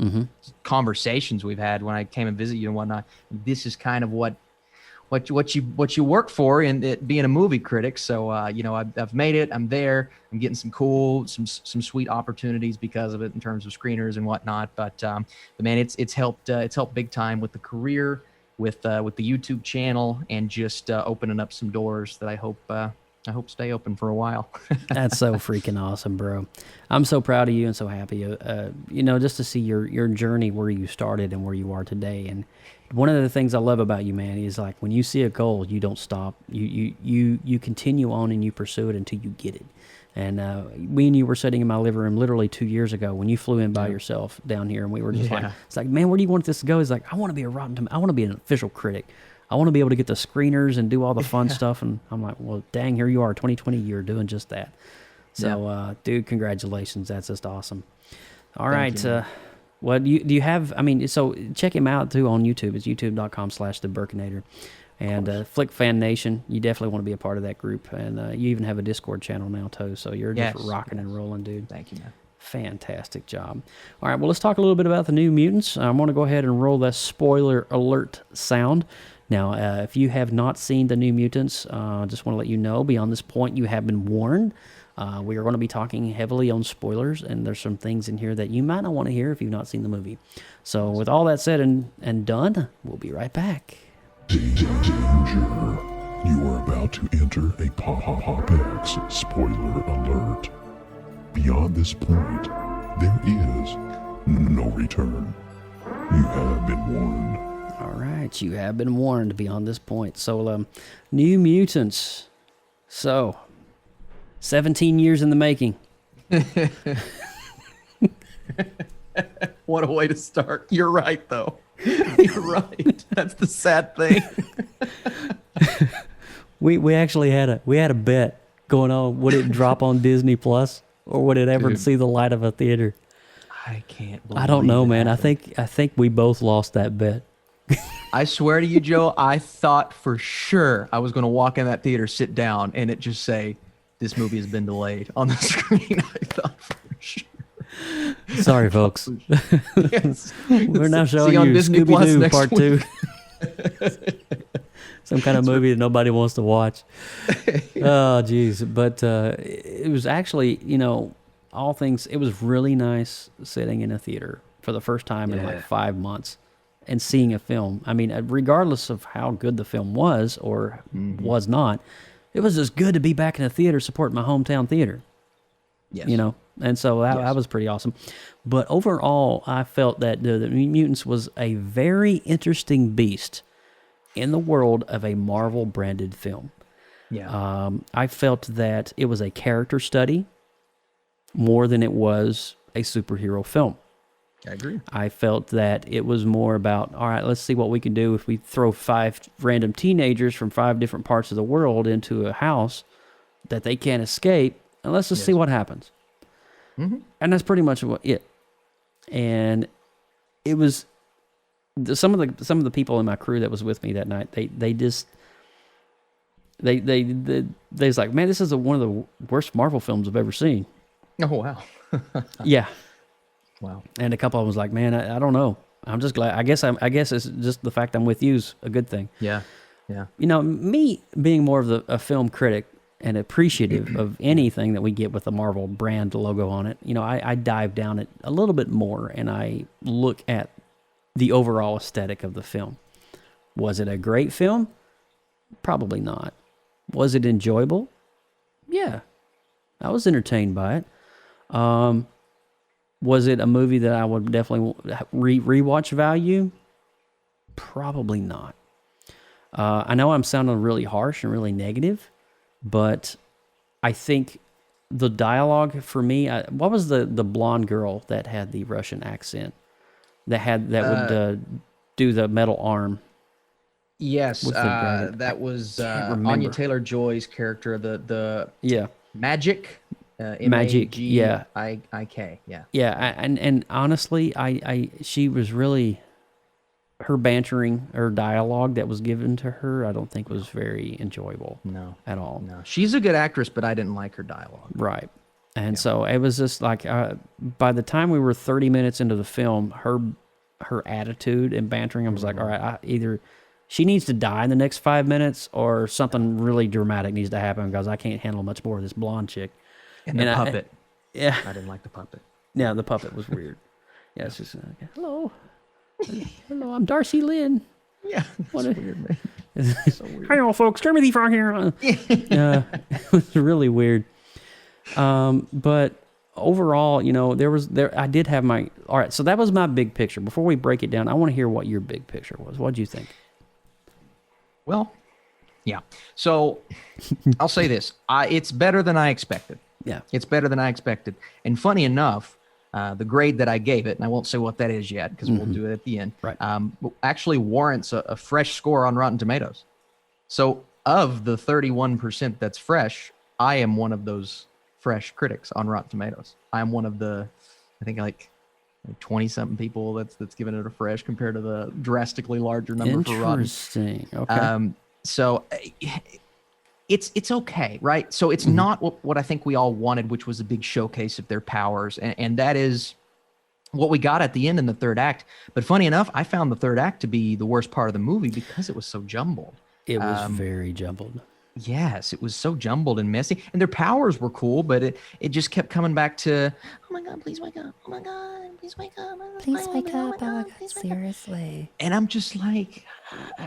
conversations we've had when I came and visit you and whatnot. This is kind of what you work for in it being a movie critic. So you know, I've made it. I'm there. I'm getting some sweet opportunities because of it in terms of screeners and whatnot. But man, it's helped big time with the career, with the YouTube channel, and just opening up some doors that I hope stay open for a while. That's so freaking awesome, bro. I'm so proud of you and so happy, you know, just to see your journey, where you started and where you are today. And one of the things I love about you, man, is like when you see a goal, you don't stop. You continue on and you pursue it until you get it. And we and you were sitting in my living room literally 2 years ago when you flew in by yourself down here, and we were just like, it's like, man, where do you want this to go? He's like, I want to be I want to be an official critic. I want to be able to get the screeners and do all the fun stuff. And I'm like, well, dang, here you are, 2020, you're doing just that. So, dude, congratulations. That's just awesome. All right. What do you have? I mean, so check him out too on YouTube. It's youtube.com/theburkinator. And Flick Fan Nation, you definitely want to be a part of that group. And you even have a Discord channel now too. So you're just rocking and rolling, dude. Thank you, man. Fantastic job. All right, well, let's talk a little bit about the New Mutants. I want to go ahead and roll that spoiler alert sound. Now, if you have not seen the New Mutants, I just want to let you know, beyond this point, you have been warned. We are going to be talking heavily on spoilers, and there's some things in here that you might not want to hear if you've not seen the movie. So with all that said and done, we'll be right back. Danger. You are about to enter a PopX spoiler alert. Beyond this point, there is no return. You have been warned. All right, you have been warned beyond this point. So, New Mutants. So, 17 years in the making. What a way to start. You're right, though. You're right. That's the sad thing. We actually had a bet going on. Would it drop on Disney Plus, or would it ever see the light of a theater? I can't believe I don't know, it man. happened. I think we both lost that bet. I swear to you, Joe, I thought for sure I was going to walk in that theater, sit down, and it just say, this movie has been delayed on the screen. I thought for sure. Sorry, folks. Yes. We're now See showing you on you Disney Plus Scooby-Doo next Part week. 2. Some kind of movie that nobody wants to watch. Oh, geez. But it was actually, you know, all things, it was really nice sitting in a theater for the first time in like 5 months and seeing a film. I mean, regardless of how good the film was or was not, it was just good to be back in a theater supporting my hometown theater. Yes. You know, and so that was pretty awesome. But overall, I felt that the Mutants was a very interesting beast in the world of a Marvel-branded film. Yeah. I felt that it was a character study more than it was a superhero film. I agree. I felt that it was more about, all right, let's see what we can do if we throw 5 random teenagers from 5 different parts of the world into a house that they can't escape, and let's just see what happens. Mm-hmm. And that's pretty much it. And it was some of the people in my crew that was with me that night. They was like, man, this is one of the worst Marvel films I've ever seen. Oh wow. Yeah. Wow. And a couple of them was like, man, I don't know. I'm just glad. I guess it's just the fact I'm with you is a good thing. Yeah. Yeah. You know, me being more of a film critic and appreciative of anything that we get with the Marvel brand logo on it, you know, I dive down it a little bit more and I look at the overall aesthetic of the film. Was it a great film? Probably not. Was it enjoyable? Yeah. I was entertained by it. Was it a movie that I would definitely rewatch value? Probably not. I know I'm sounding really harsh and really negative, but I think the dialogue for me, what was the blonde girl that had the Russian accent that would do the metal arm? Yes, that was Anya Taylor-Joy's character, the yeah, Magic. Magic, yeah. Magik, yeah. Yeah, and honestly, she was really, her bantering, her dialogue that was given to her, I don't think was very enjoyable. No. At all. No. She's a good actress, but I didn't like her dialogue. Right. And so it was just like, by the time we were 30 minutes into the film, her attitude and bantering, I was like, all right, either she needs to die in the next 5 minutes or something really dramatic needs to happen because I can't handle much more of this blonde chick. And the puppet. Yeah. I didn't like the puppet. Yeah, the puppet was weird. Yeah, it's just, hello. Hello, I'm Darcy Lynn. Yeah, that's weird, man. So weird. Hi, all folks. Kermit the Frog here. It was really weird. But overall, I did have my, all right, so that was my big picture. Before we break it down, I want to hear what your big picture was. What did you think? Well, yeah. So I'll say this. It's better than I expected. Yeah. It's better than I expected. And funny enough, the grade that I gave it, and I won't say what that is yet because we'll do it at the end, right. Actually warrants a fresh score on Rotten Tomatoes. So of the 31% that's fresh, I am one of those fresh critics on Rotten Tomatoes. I'm one of the, I think like 20-something people that's given it a fresh compared to the drastically larger number for Rotten. Interesting. Okay. So it's okay, right? So it's not what I think we all wanted, which was a big showcase of their powers, and that is what we got at the end in the third act. But funny enough, I found the third act to be the worst part of the movie because it was so jumbled. It was very jumbled. Yes, it was so jumbled and messy, and their powers were cool, but it just kept coming back to, oh my God, please wake up! Oh my God, please wake up! Please wake up! Oh my God, seriously. And I'm just like,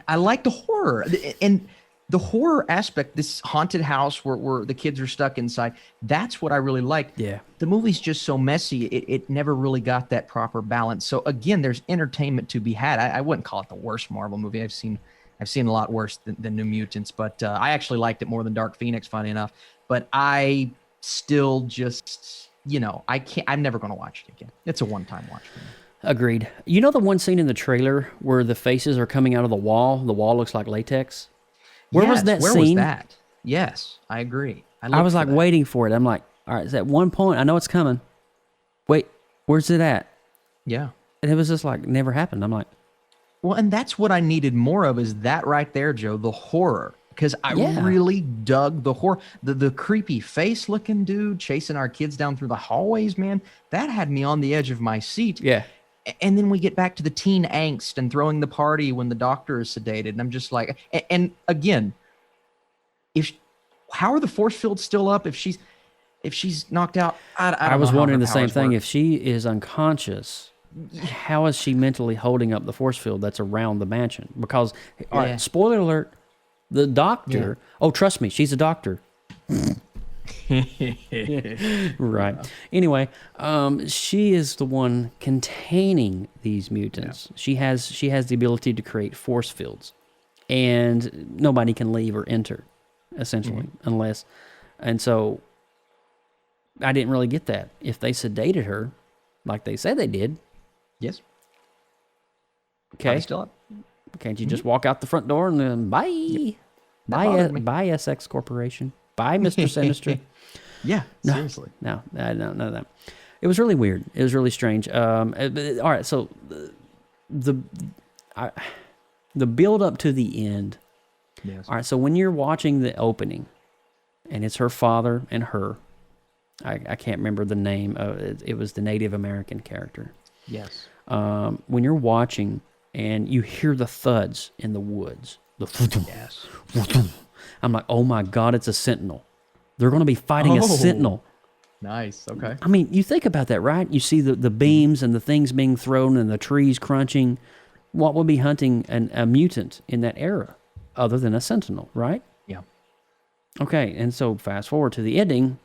I like the horror and the horror aspect. This haunted house where the kids are stuck inside. That's what I really liked. Yeah. The movie's just so messy. It never really got that proper balance. So again, there's entertainment to be had. I wouldn't call it the worst Marvel movie I've seen. I've seen a lot worse than New Mutants, but I actually liked it more than Dark Phoenix, funny enough. But I still just, I'm never going to watch it again. It's a one-time watch for me. Agreed. You know the one scene in the trailer where the faces are coming out of the wall? The wall looks like latex. Where was that scene? Where was that? Yes, I agree. I was like waiting for it. I'm like, all right, at one point, I know it's coming. Wait, where's it at? Yeah. And it was just like, never happened. I'm like, well, and that's what I needed more of is that right there, Joe, the horror. Because I really dug the horror. The creepy face-looking dude chasing our kids down through the hallways, man, that had me on the edge of my seat. Yeah. And then we get back to the teen angst and throwing the party when the doctor is sedated. And I'm just like, and again, how are the force fields still up if she's knocked out? I was wondering the same thing. If she is unconscious, how is she mentally holding up the force field that's around the mansion? Because, all right, spoiler alert, the doctor, oh, trust me, she's a doctor. Right. Anyway, she is the one containing these mutants. Yeah. She has the ability to create force fields, and nobody can leave or enter, essentially, unless. And so, I didn't really get that. If they sedated her, like they said they did. Yes. Okay. Still up. Can't you just walk out the front door and then bye? Yep. Bye, SX Corporation. Bye, Mr. Sinister. Yeah, seriously. No, none of that. It was really weird. It was really strange. All right, so the build up to the end. Yes. All right, so when you're watching the opening, and it's her father and her, I can't remember the name. It was the Native American character. Yes. When you're watching and you hear the thuds in the woods, yes. I'm like, oh my God, it's a sentinel. They're going to be fighting a sentinel. Nice. Okay. I mean, you think about that, right? You see the beams and the things being thrown and the trees crunching. What would be hunting a mutant in that era other than a sentinel, right? Yeah. Okay, and so fast forward to the ending.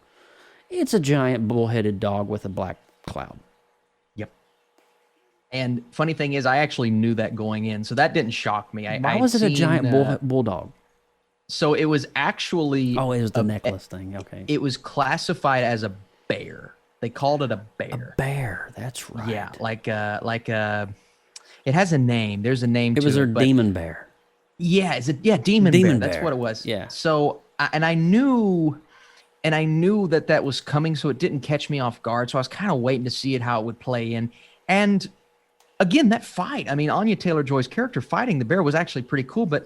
It's a giant bull-headed dog with a black cloud. Yep. And funny thing is, I actually knew that going in, so that didn't shock me. Why was it a giant bulldog? So it was actually... Oh, it was the necklace thing. Okay. It was classified as a bear. They called it a bear. A bear. That's right. Yeah, like it has a name. There's a name to it. It was their demon bear. Yeah, demon bear. That's what it was. Yeah. So, and I knew and I knew that was coming, so it didn't catch me off guard. So I was kind of waiting to see it, how it would play in. And again, that fight, I mean, Anya Taylor-Joy's character fighting the bear was actually pretty cool, but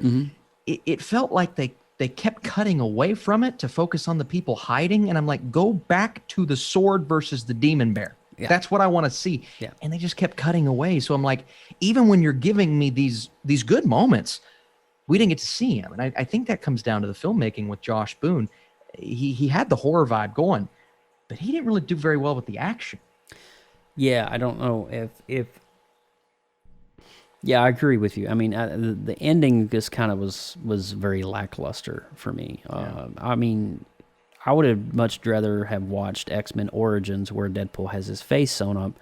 it felt like they kept cutting away from it to focus on the people hiding. And I'm like, go back to the sword versus the demon bear. Yeah. That's what I want to see. Yeah. And they just kept cutting away. So I'm like, even when you're giving me these good moments, we didn't get to see him. And I think that comes down to the filmmaking with Josh Boone. He had the horror vibe going, but he didn't really do very well with the action. Yeah, I don't know if yeah, I agree with you. I mean, the ending just kind of was very lackluster for me. I mean, I would have much rather have watched X-Men Origins where Deadpool has his face sewn up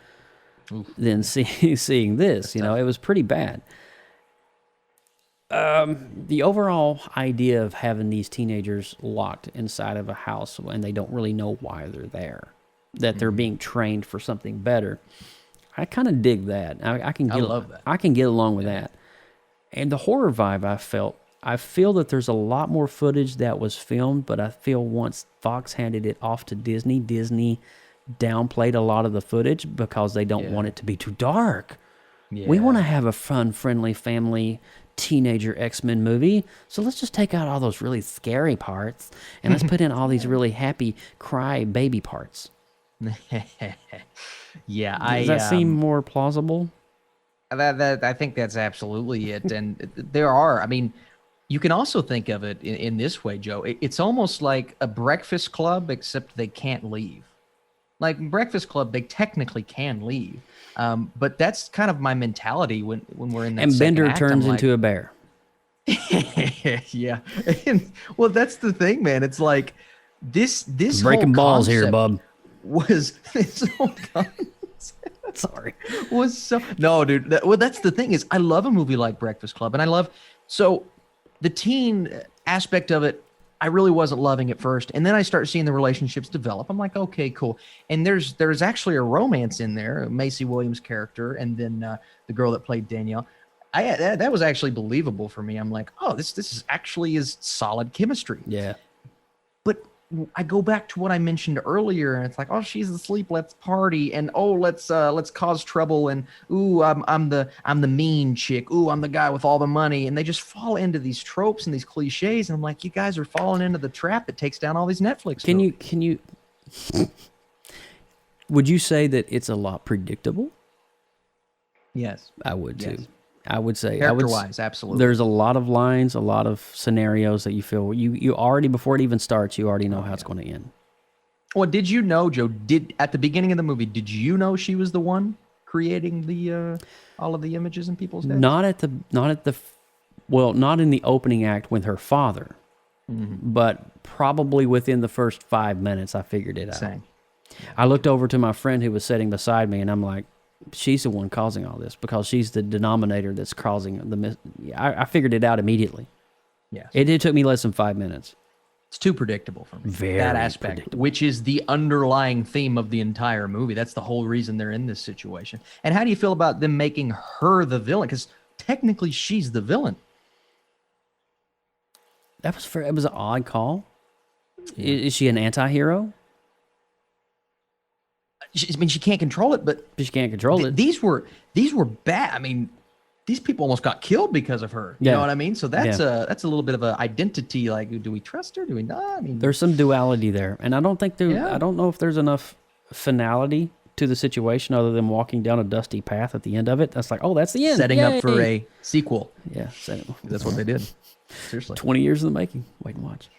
than seeing this. You know, it was pretty bad. The overall idea of having these teenagers locked inside of a house and they don't really know why they're there, that they're being trained for something better. I kind of dig that. I love that. I can get along with that. And the horror vibe I feel that there's a lot more footage that was filmed, but I feel once Fox handed it off to Disney downplayed a lot of the footage because they don't want it to be too dark. Yeah. We want to have a fun, friendly family teenager X-Men movie, so let's just take out all those really scary parts and let's put in all these really happy cry baby parts. Yeah, does that seem more plausible? I think that's absolutely it. And there are, I mean, you can also think of it in this way, Joe. It's almost like a Breakfast Club, except they can't leave. Like Breakfast Club, they technically can leave, but that's kind of my mentality when we're in that. And Bender turns into a bear. Yeah, well, that's the thing, man. It's like this breaking whole balls here, bub. Was this whole sorry was so no, dude. That's the thing is I love a movie like Breakfast Club, and I love so the teen aspect of it. I really wasn't loving it first, and then I start seeing the relationships develop. I'm like, okay, cool. And there's actually a romance in there, Macy Williams' character, and then the girl that played Danielle. That was actually believable for me. I'm like, oh, this is actually is solid chemistry. Yeah. But I go back to what I mentioned earlier, and it's like, oh, she's asleep, let's party, and oh, let's cause trouble, and ooh, I'm the mean chick, ooh, I'm the guy with all the money, and they just fall into these tropes and these cliches, and I'm like, you guys are falling into the trap that takes down all these Netflix movies. Can you would you say that it's a lot predictable? Yes, I would too. I would say character-wise, absolutely. There's a lot of lines, a lot of scenarios that you feel you already, before it even starts, you already know how it's going to end. Well, did you know, Joe? At the beginning of the movie, did you know she was the one creating the all of the images in people's heads? Not in the opening act with her father, but probably within the first 5 minutes, I figured it out. Same. I looked over to my friend who was sitting beside me, and I'm like, she's the one causing all this because she's the denominator that's causing the. I figured it out immediately. Yes. It took me less than 5 minutes. It's too predictable for me. Very that aspect, which is the underlying theme of the entire movie. That's the whole reason they're in this situation. And how do you feel about them making her the villain? Because technically, she's the villain. It was an odd call. Yeah. Is she an anti-hero? I mean, she can't control it, but she can't control it. These were bad. I mean, these people almost got killed because of her. You know what I mean? So that's a little bit of an identity. Like, do we trust her? Do we not? I mean, there's some duality there, and I don't think I don't know if there's enough finality to the situation other than walking down a dusty path at the end of it. That's like, oh, that's the end. Setting up for a sequel. Yeah, that's what they did. Seriously, 20 years in the making. Wait and watch.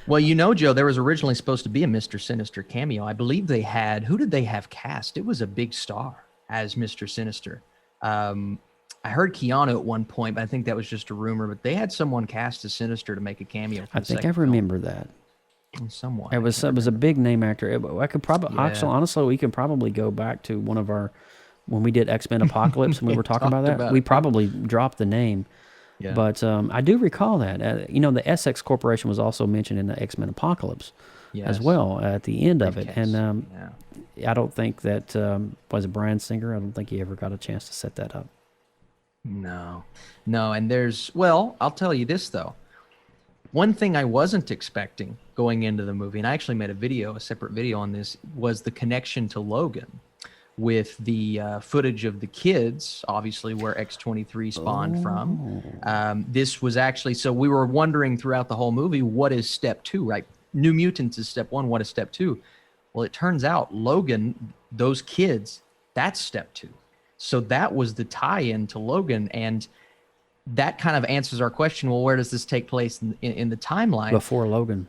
Well, you know, Joe, there was originally supposed to be a Mr. Sinister cameo. I believe they had, who did they have cast? It was a big star as Mr. Sinister. I heard Keanu at one point, but I think that was just a rumor. But they had someone cast as Sinister to make a cameo. I think I remember that. Somewhat. It was a big name actor. I could probably honestly, we can probably go back to one of our when we did X-Men Apocalypse and we were talking about that. We probably dropped the name. Yeah. But I do recall that. The Essex Corporation was also mentioned in the X-Men Apocalypse as well at the end of it. And I don't think that, was it Bryan Singer? I don't think he ever got a chance to set that up. No. And I'll tell you this, though. One thing I wasn't expecting going into the movie, and I actually made a separate video on this, was the connection to Logan with the footage of the kids, obviously where X-23 spawned from. This was actually, so we were wondering throughout the whole movie, what is step 2, right? New Mutants is step 1, what is step 2? Well, it turns out Logan, those kids, that's step 2. So that was the tie-in to Logan, and that kind of answers our question, well, where does this take place in the timeline? Before Logan.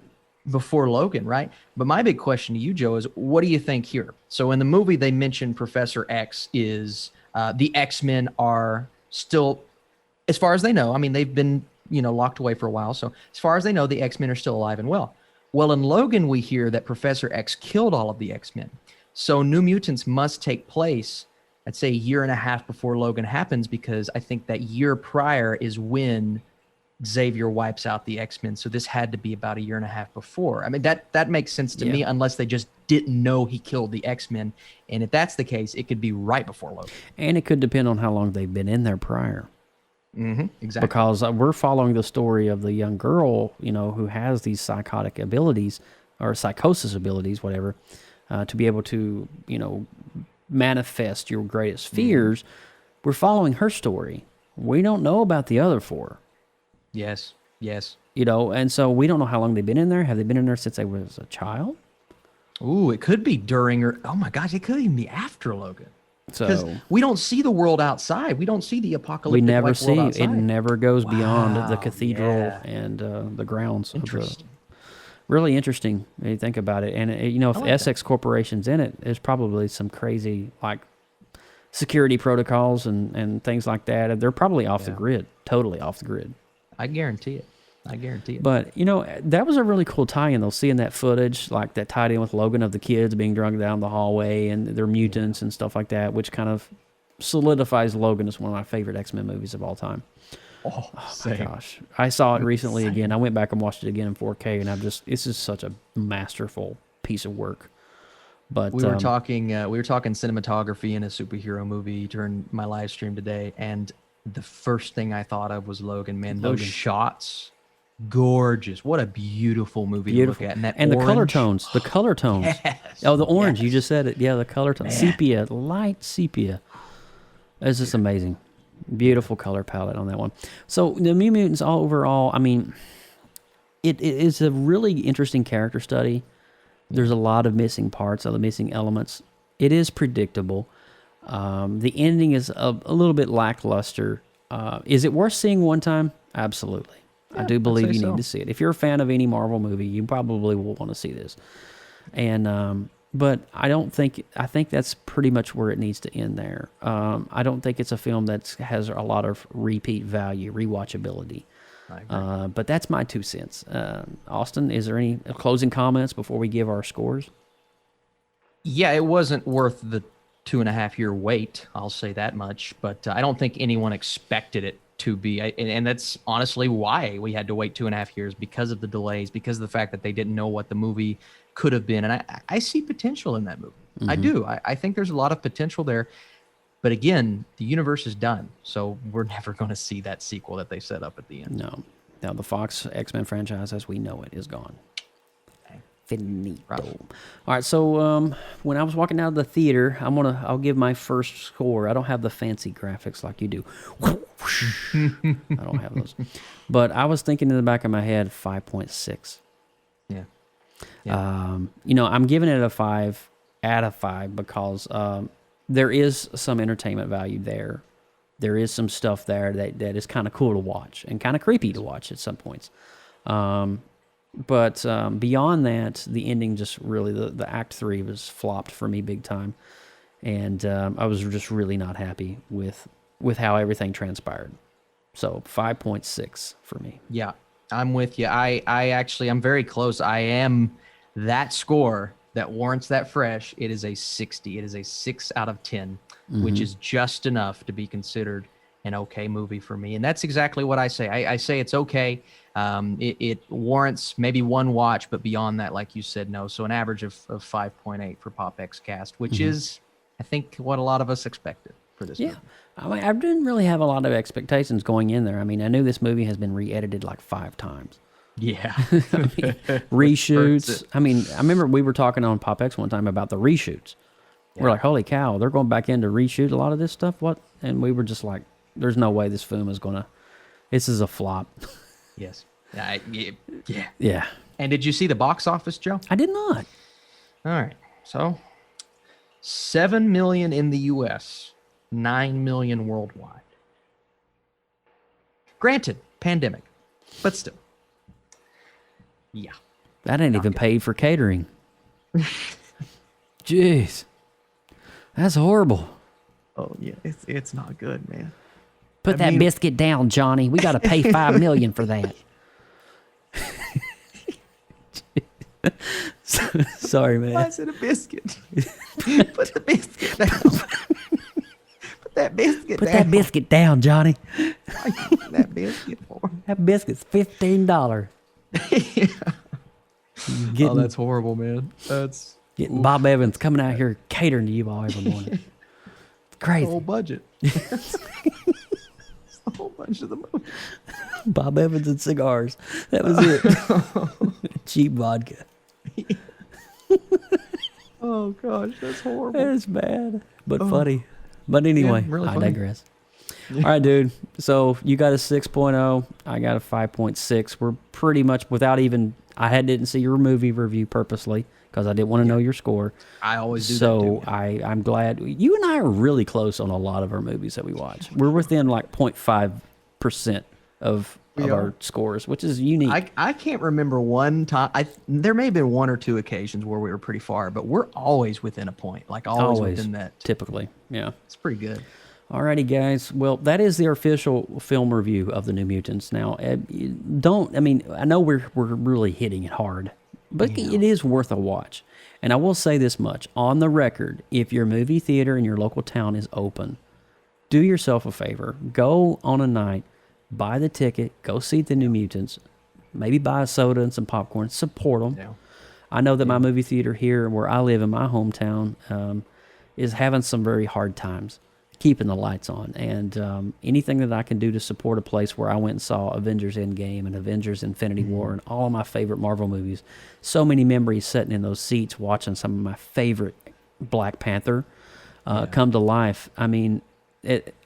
Before Logan, right? But my big question to you, Joe, is what do you think here? So in the movie, they mentioned Professor X is, the X-Men are still, as far as they know, I mean, they've been, locked away for a while. So as far as they know, the X-Men are still alive and well. Well, in Logan, we hear that Professor X killed all of the X-Men. So New Mutants must take place, I'd say, a year and a half before Logan happens, because I think that year prior is when Xavier wipes out the X-Men. So this had to be about a year and a half before. I mean, that makes sense to me, unless they just didn't know he killed the X-Men. And if that's the case, it could be right before Logan. And it could depend on how long they've been in there prior. Exactly. Because we're following the story of the young girl, who has these psychotic abilities, or psychosis abilities, whatever, to be able to, manifest your greatest fears. We're following her story. We don't know about the other 4. Yes. And so we don't know how long they've been in there. Have they been in there since they was a child? Ooh, it could be during, or oh my gosh, it could even be after Logan. Because So we don't see the world outside. We don't see the apocalyptic. we never world see outside. it. Never goes beyond the Wow, cathedral yeah. and the grounds. Interesting. Really interesting when you think about it. And if like Essex Corporation's in it, there's probably some crazy security protocols and things like that. They're probably off the grid, totally off the grid. I guarantee it. But, that was a really cool tie-in, though, seeing that footage, that tied in with Logan of the kids being dragged down the hallway and their mutants and stuff like that, which kind of solidifies Logan as one of my favorite X-Men movies of all time. Oh my gosh. I saw it recently again. I went back and watched it again in 4K, and this is such a masterful piece of work. But we were talking cinematography in a superhero movie during my live stream today, and the first thing I thought of was Logan, man. Those shots, gorgeous. What a beautiful movie to look at. And the color tones. Yes. Oh, the orange. You just said it. Yeah, the color tone. Sepia, light sepia. It's just amazing. Beautiful color palette on that one. So the New Mutants overall, I mean, it is a really interesting character study. There's a lot of missing parts, other missing elements. It is predictable. The ending is a little bit lackluster. Is it worth seeing one time? Absolutely. I do believe you need to see it. If you're a fan of any Marvel movie, you probably will want to see this. And but I think that's pretty much where it needs to end there. I don't think it's a film that has a lot of repeat value, rewatchability. But that's my 2 cents. Austin, is there any closing comments before we give our scores? Yeah, it wasn't worth the 2.5-year wait. I'll say that much. But I don't think anyone expected it to be. And that's honestly why we had to wait 2.5 years, because of the delays, because of the fact that they didn't know what the movie could have been. And I see potential in that movie. I do. I think there's a lot of potential there. But again, the universe is done. So we're never going to see that sequel that they set up at the end. No. Now, the Fox X-Men franchise, as we know it, is gone. Finito. All right, so when I was walking out of the theater, I'll give my first score. I don't have the fancy graphics like you do. I don't have those. But I was thinking in the back of my head, 5.6. Yeah. I'm giving it a 5 out of 5 because there is some entertainment value there. There is some stuff there that is kind of cool to watch and kind of creepy to watch at some points. But beyond that, the ending just really, the Act 3 was flopped for me big time. And I was just really not happy with how everything transpired. So 5.6 for me. Yeah, I'm with you. I'm very close. I am that score that warrants that fresh. It is a 60. It is a 6 out of 10, which is just enough to be considered an okay movie for me. And that's exactly what I say. I say it's okay. It warrants maybe one watch, but beyond that, like you said, no. So an average of 5.8 for PopXcast, which is, I think, what a lot of us expected for this movie. I mean, I didn't really have a lot of expectations going in there. I mean, I knew this movie has been re-edited like 5 times. Yeah. Reshoots. I mean, I remember we were talking on PopX one time about the reshoots. We're like, holy cow, they're going back in to reshoot a lot of this stuff? What? And we were just like, there's no way this film is going to, this is a flop. Yes. Yeah. Yeah. And did you see the box office, Joe? I did not. All right. So 7 million in the US, 9 million worldwide. Granted, pandemic, but still. Yeah. That ain't even paid for catering. Jeez. That's horrible. Oh, yeah. It's not good, man. Put that biscuit down, Johnny. We got to pay $5 million for that. Sorry, man. Why is it a biscuit? Put the biscuit down. Put that biscuit Put down. that biscuit down, Johnny. Why you eating that biscuit for? That biscuit's $15. Oh, that's horrible, man. That's getting Bob Evans coming out here catering to you all every morning. Crazy. the whole budget. It's the whole budget of the movie. Bob Evans and cigars. That was it. Cheap vodka. Oh gosh, that's horrible. It's bad, but funny. But anyway, really I funny. digress. All right, dude. So you got a 6.0. I got a 5.6. We're pretty much without even. Didn't see your movie review purposely because I didn't want to know your score. I always do So that too, yeah. I'm glad you and I are really close on a lot of our movies that we watch. We're within like 0.5% of our scores, which is unique. I can't remember one time. There may have been one or two occasions where we were pretty far, but we're always within a point. Like always within that. Typically, yeah. It's pretty good. Alrighty, guys. Well, that is the official film review of the New Mutants. Now, I know we're really hitting it hard, but it is worth a watch. And I will say this much on the record: if your movie theater in your local town is open, do yourself a favor. Go on a night, buy the ticket, go see the New Mutants. Maybe buy a soda and some popcorn. Support them. Yeah. I know that my movie theater here, where I live in my hometown, is having some very hard times keeping the lights on, and anything that I can do to support a place where I went and saw Avengers Endgame and Avengers Infinity War and all of my favorite Marvel movies. So many memories sitting in those seats watching some of my favorite Black Panther come to life. I mean,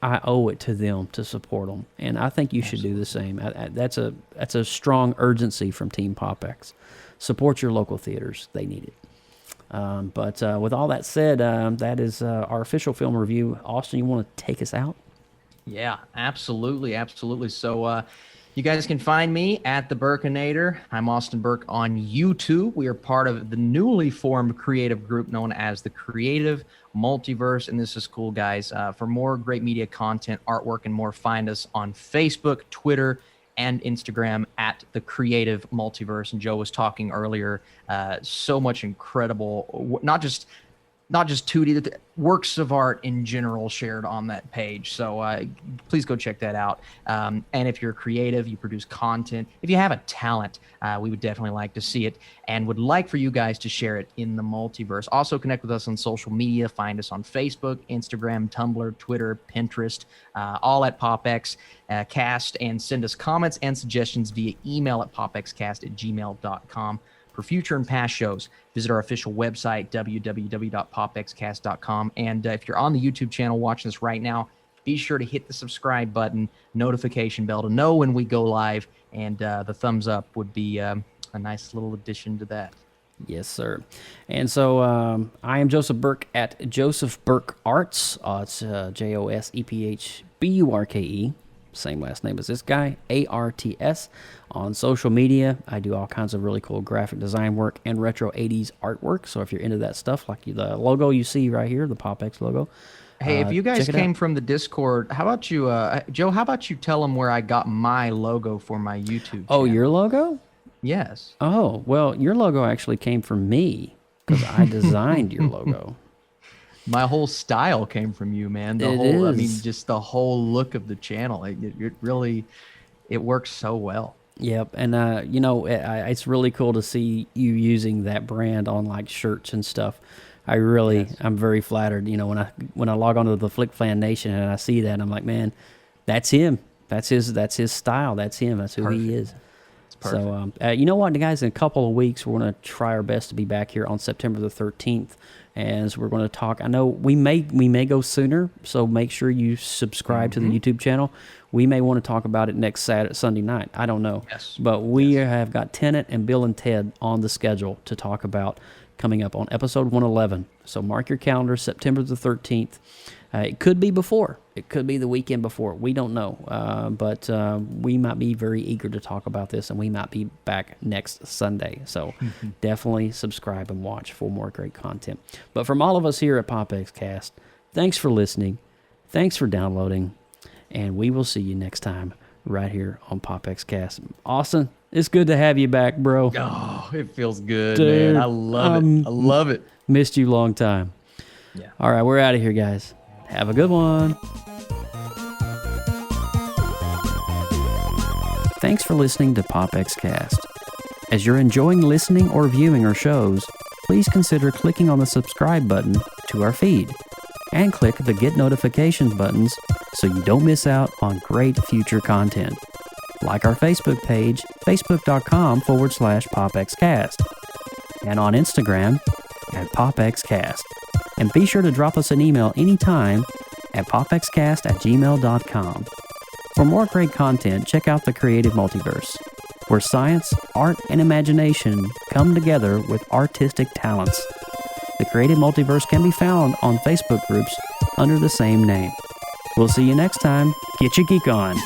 I owe it to them to support them, and I think you should do the same. That's a strong urgency from Team PopX. Support your local theaters; they need it. But with all that said, that is our official film review. Austin, you want to take us out? Yeah, absolutely. So you guys can find me at The Burkinator. I'm Austin Burke on YouTube. We are part of the newly formed creative group known as the Creative Multiverse, and this is cool, guys. For more great media content, artwork, and more, find us on Facebook, Twitter, and Instagram at the Creative Multiverse. And Joe was talking earlier, so much incredible, not just 2D, works of art in general shared on that page. So please go check that out. And if you're creative, you produce content, if you have a talent, we would definitely like to see it and would like for you guys to share it in the multiverse. Also connect with us on social media. Find us on Facebook, Instagram, Tumblr, Twitter, Pinterest, all at PopX Cast, and send us comments and suggestions via email at popxcast@gmail.com. For future and past shows, visit our official website, www.popxcast.com. And if you're on the YouTube channel watching this right now, be sure to hit the subscribe button, notification bell to know when we go live, and the thumbs up would be a nice little addition to that. Yes, sir. And so I am Joseph Burke at Joseph Burke Arts. It's JOSEPHBURKE. Same last name as this guy, ARTS. On social media, I do all kinds of really cool graphic design work and retro 80s artwork. So if you're into that stuff, like the logo you see right here, the PopX logo. Hey, if you guys came out from the Discord, how about you, Joe, how about you tell them where I got my logo for my YouTube channel? Oh, your logo? Yes. Oh, well, your logo actually came from me because I designed your logo. My whole style came from you, man. I mean, just the whole look of the channel. It really, it works so well. Yep, and it's really cool to see you using that brand on like shirts and stuff. I'm very flattered. When I log onto the Flick Fan Nation and I see that, I'm like, man, that's him. That's his style. That's him. That's who he is. perfect. So, you know what, guys? In a couple of weeks, we're going to try our best to be back here on September the 13th, as we're going to talk. I know we may go sooner, so make sure you subscribe to the YouTube channel. We may want to talk about it next Sunday night. I don't know. Yes. But we have got Tenet and Bill and Ted on the schedule to talk about coming up on episode 111. So mark your calendar, September the 13th. It could be before. It could be the weekend before. We don't know. But we might be very eager to talk about this, and we might be back next Sunday. So definitely subscribe and watch for more great content. But from all of us here at PopXcast, thanks for listening. Thanks for downloading. And we will see you next time right here on PopXcast. Austin, it's good to have you back, bro. Oh, it feels good, Dude, man. I love it. I love it. Missed you long time. Yeah. All right, we're out of here, guys. Have a good one. Thanks for listening to PopXcast. As you're enjoying listening or viewing our shows, please consider clicking on the subscribe button to our feed and click the get notifications buttons so you don't miss out on great future content. Like our Facebook page, facebook.com/PopXcast, and on Instagram at PopXcast. And be sure to drop us an email anytime at popxcast@gmail.com. For more great content, check out the Creative Multiverse, where science, art, and imagination come together with artistic talents. The Creative Multiverse can be found on Facebook groups under the same name. We'll see you next time. Get your geek on.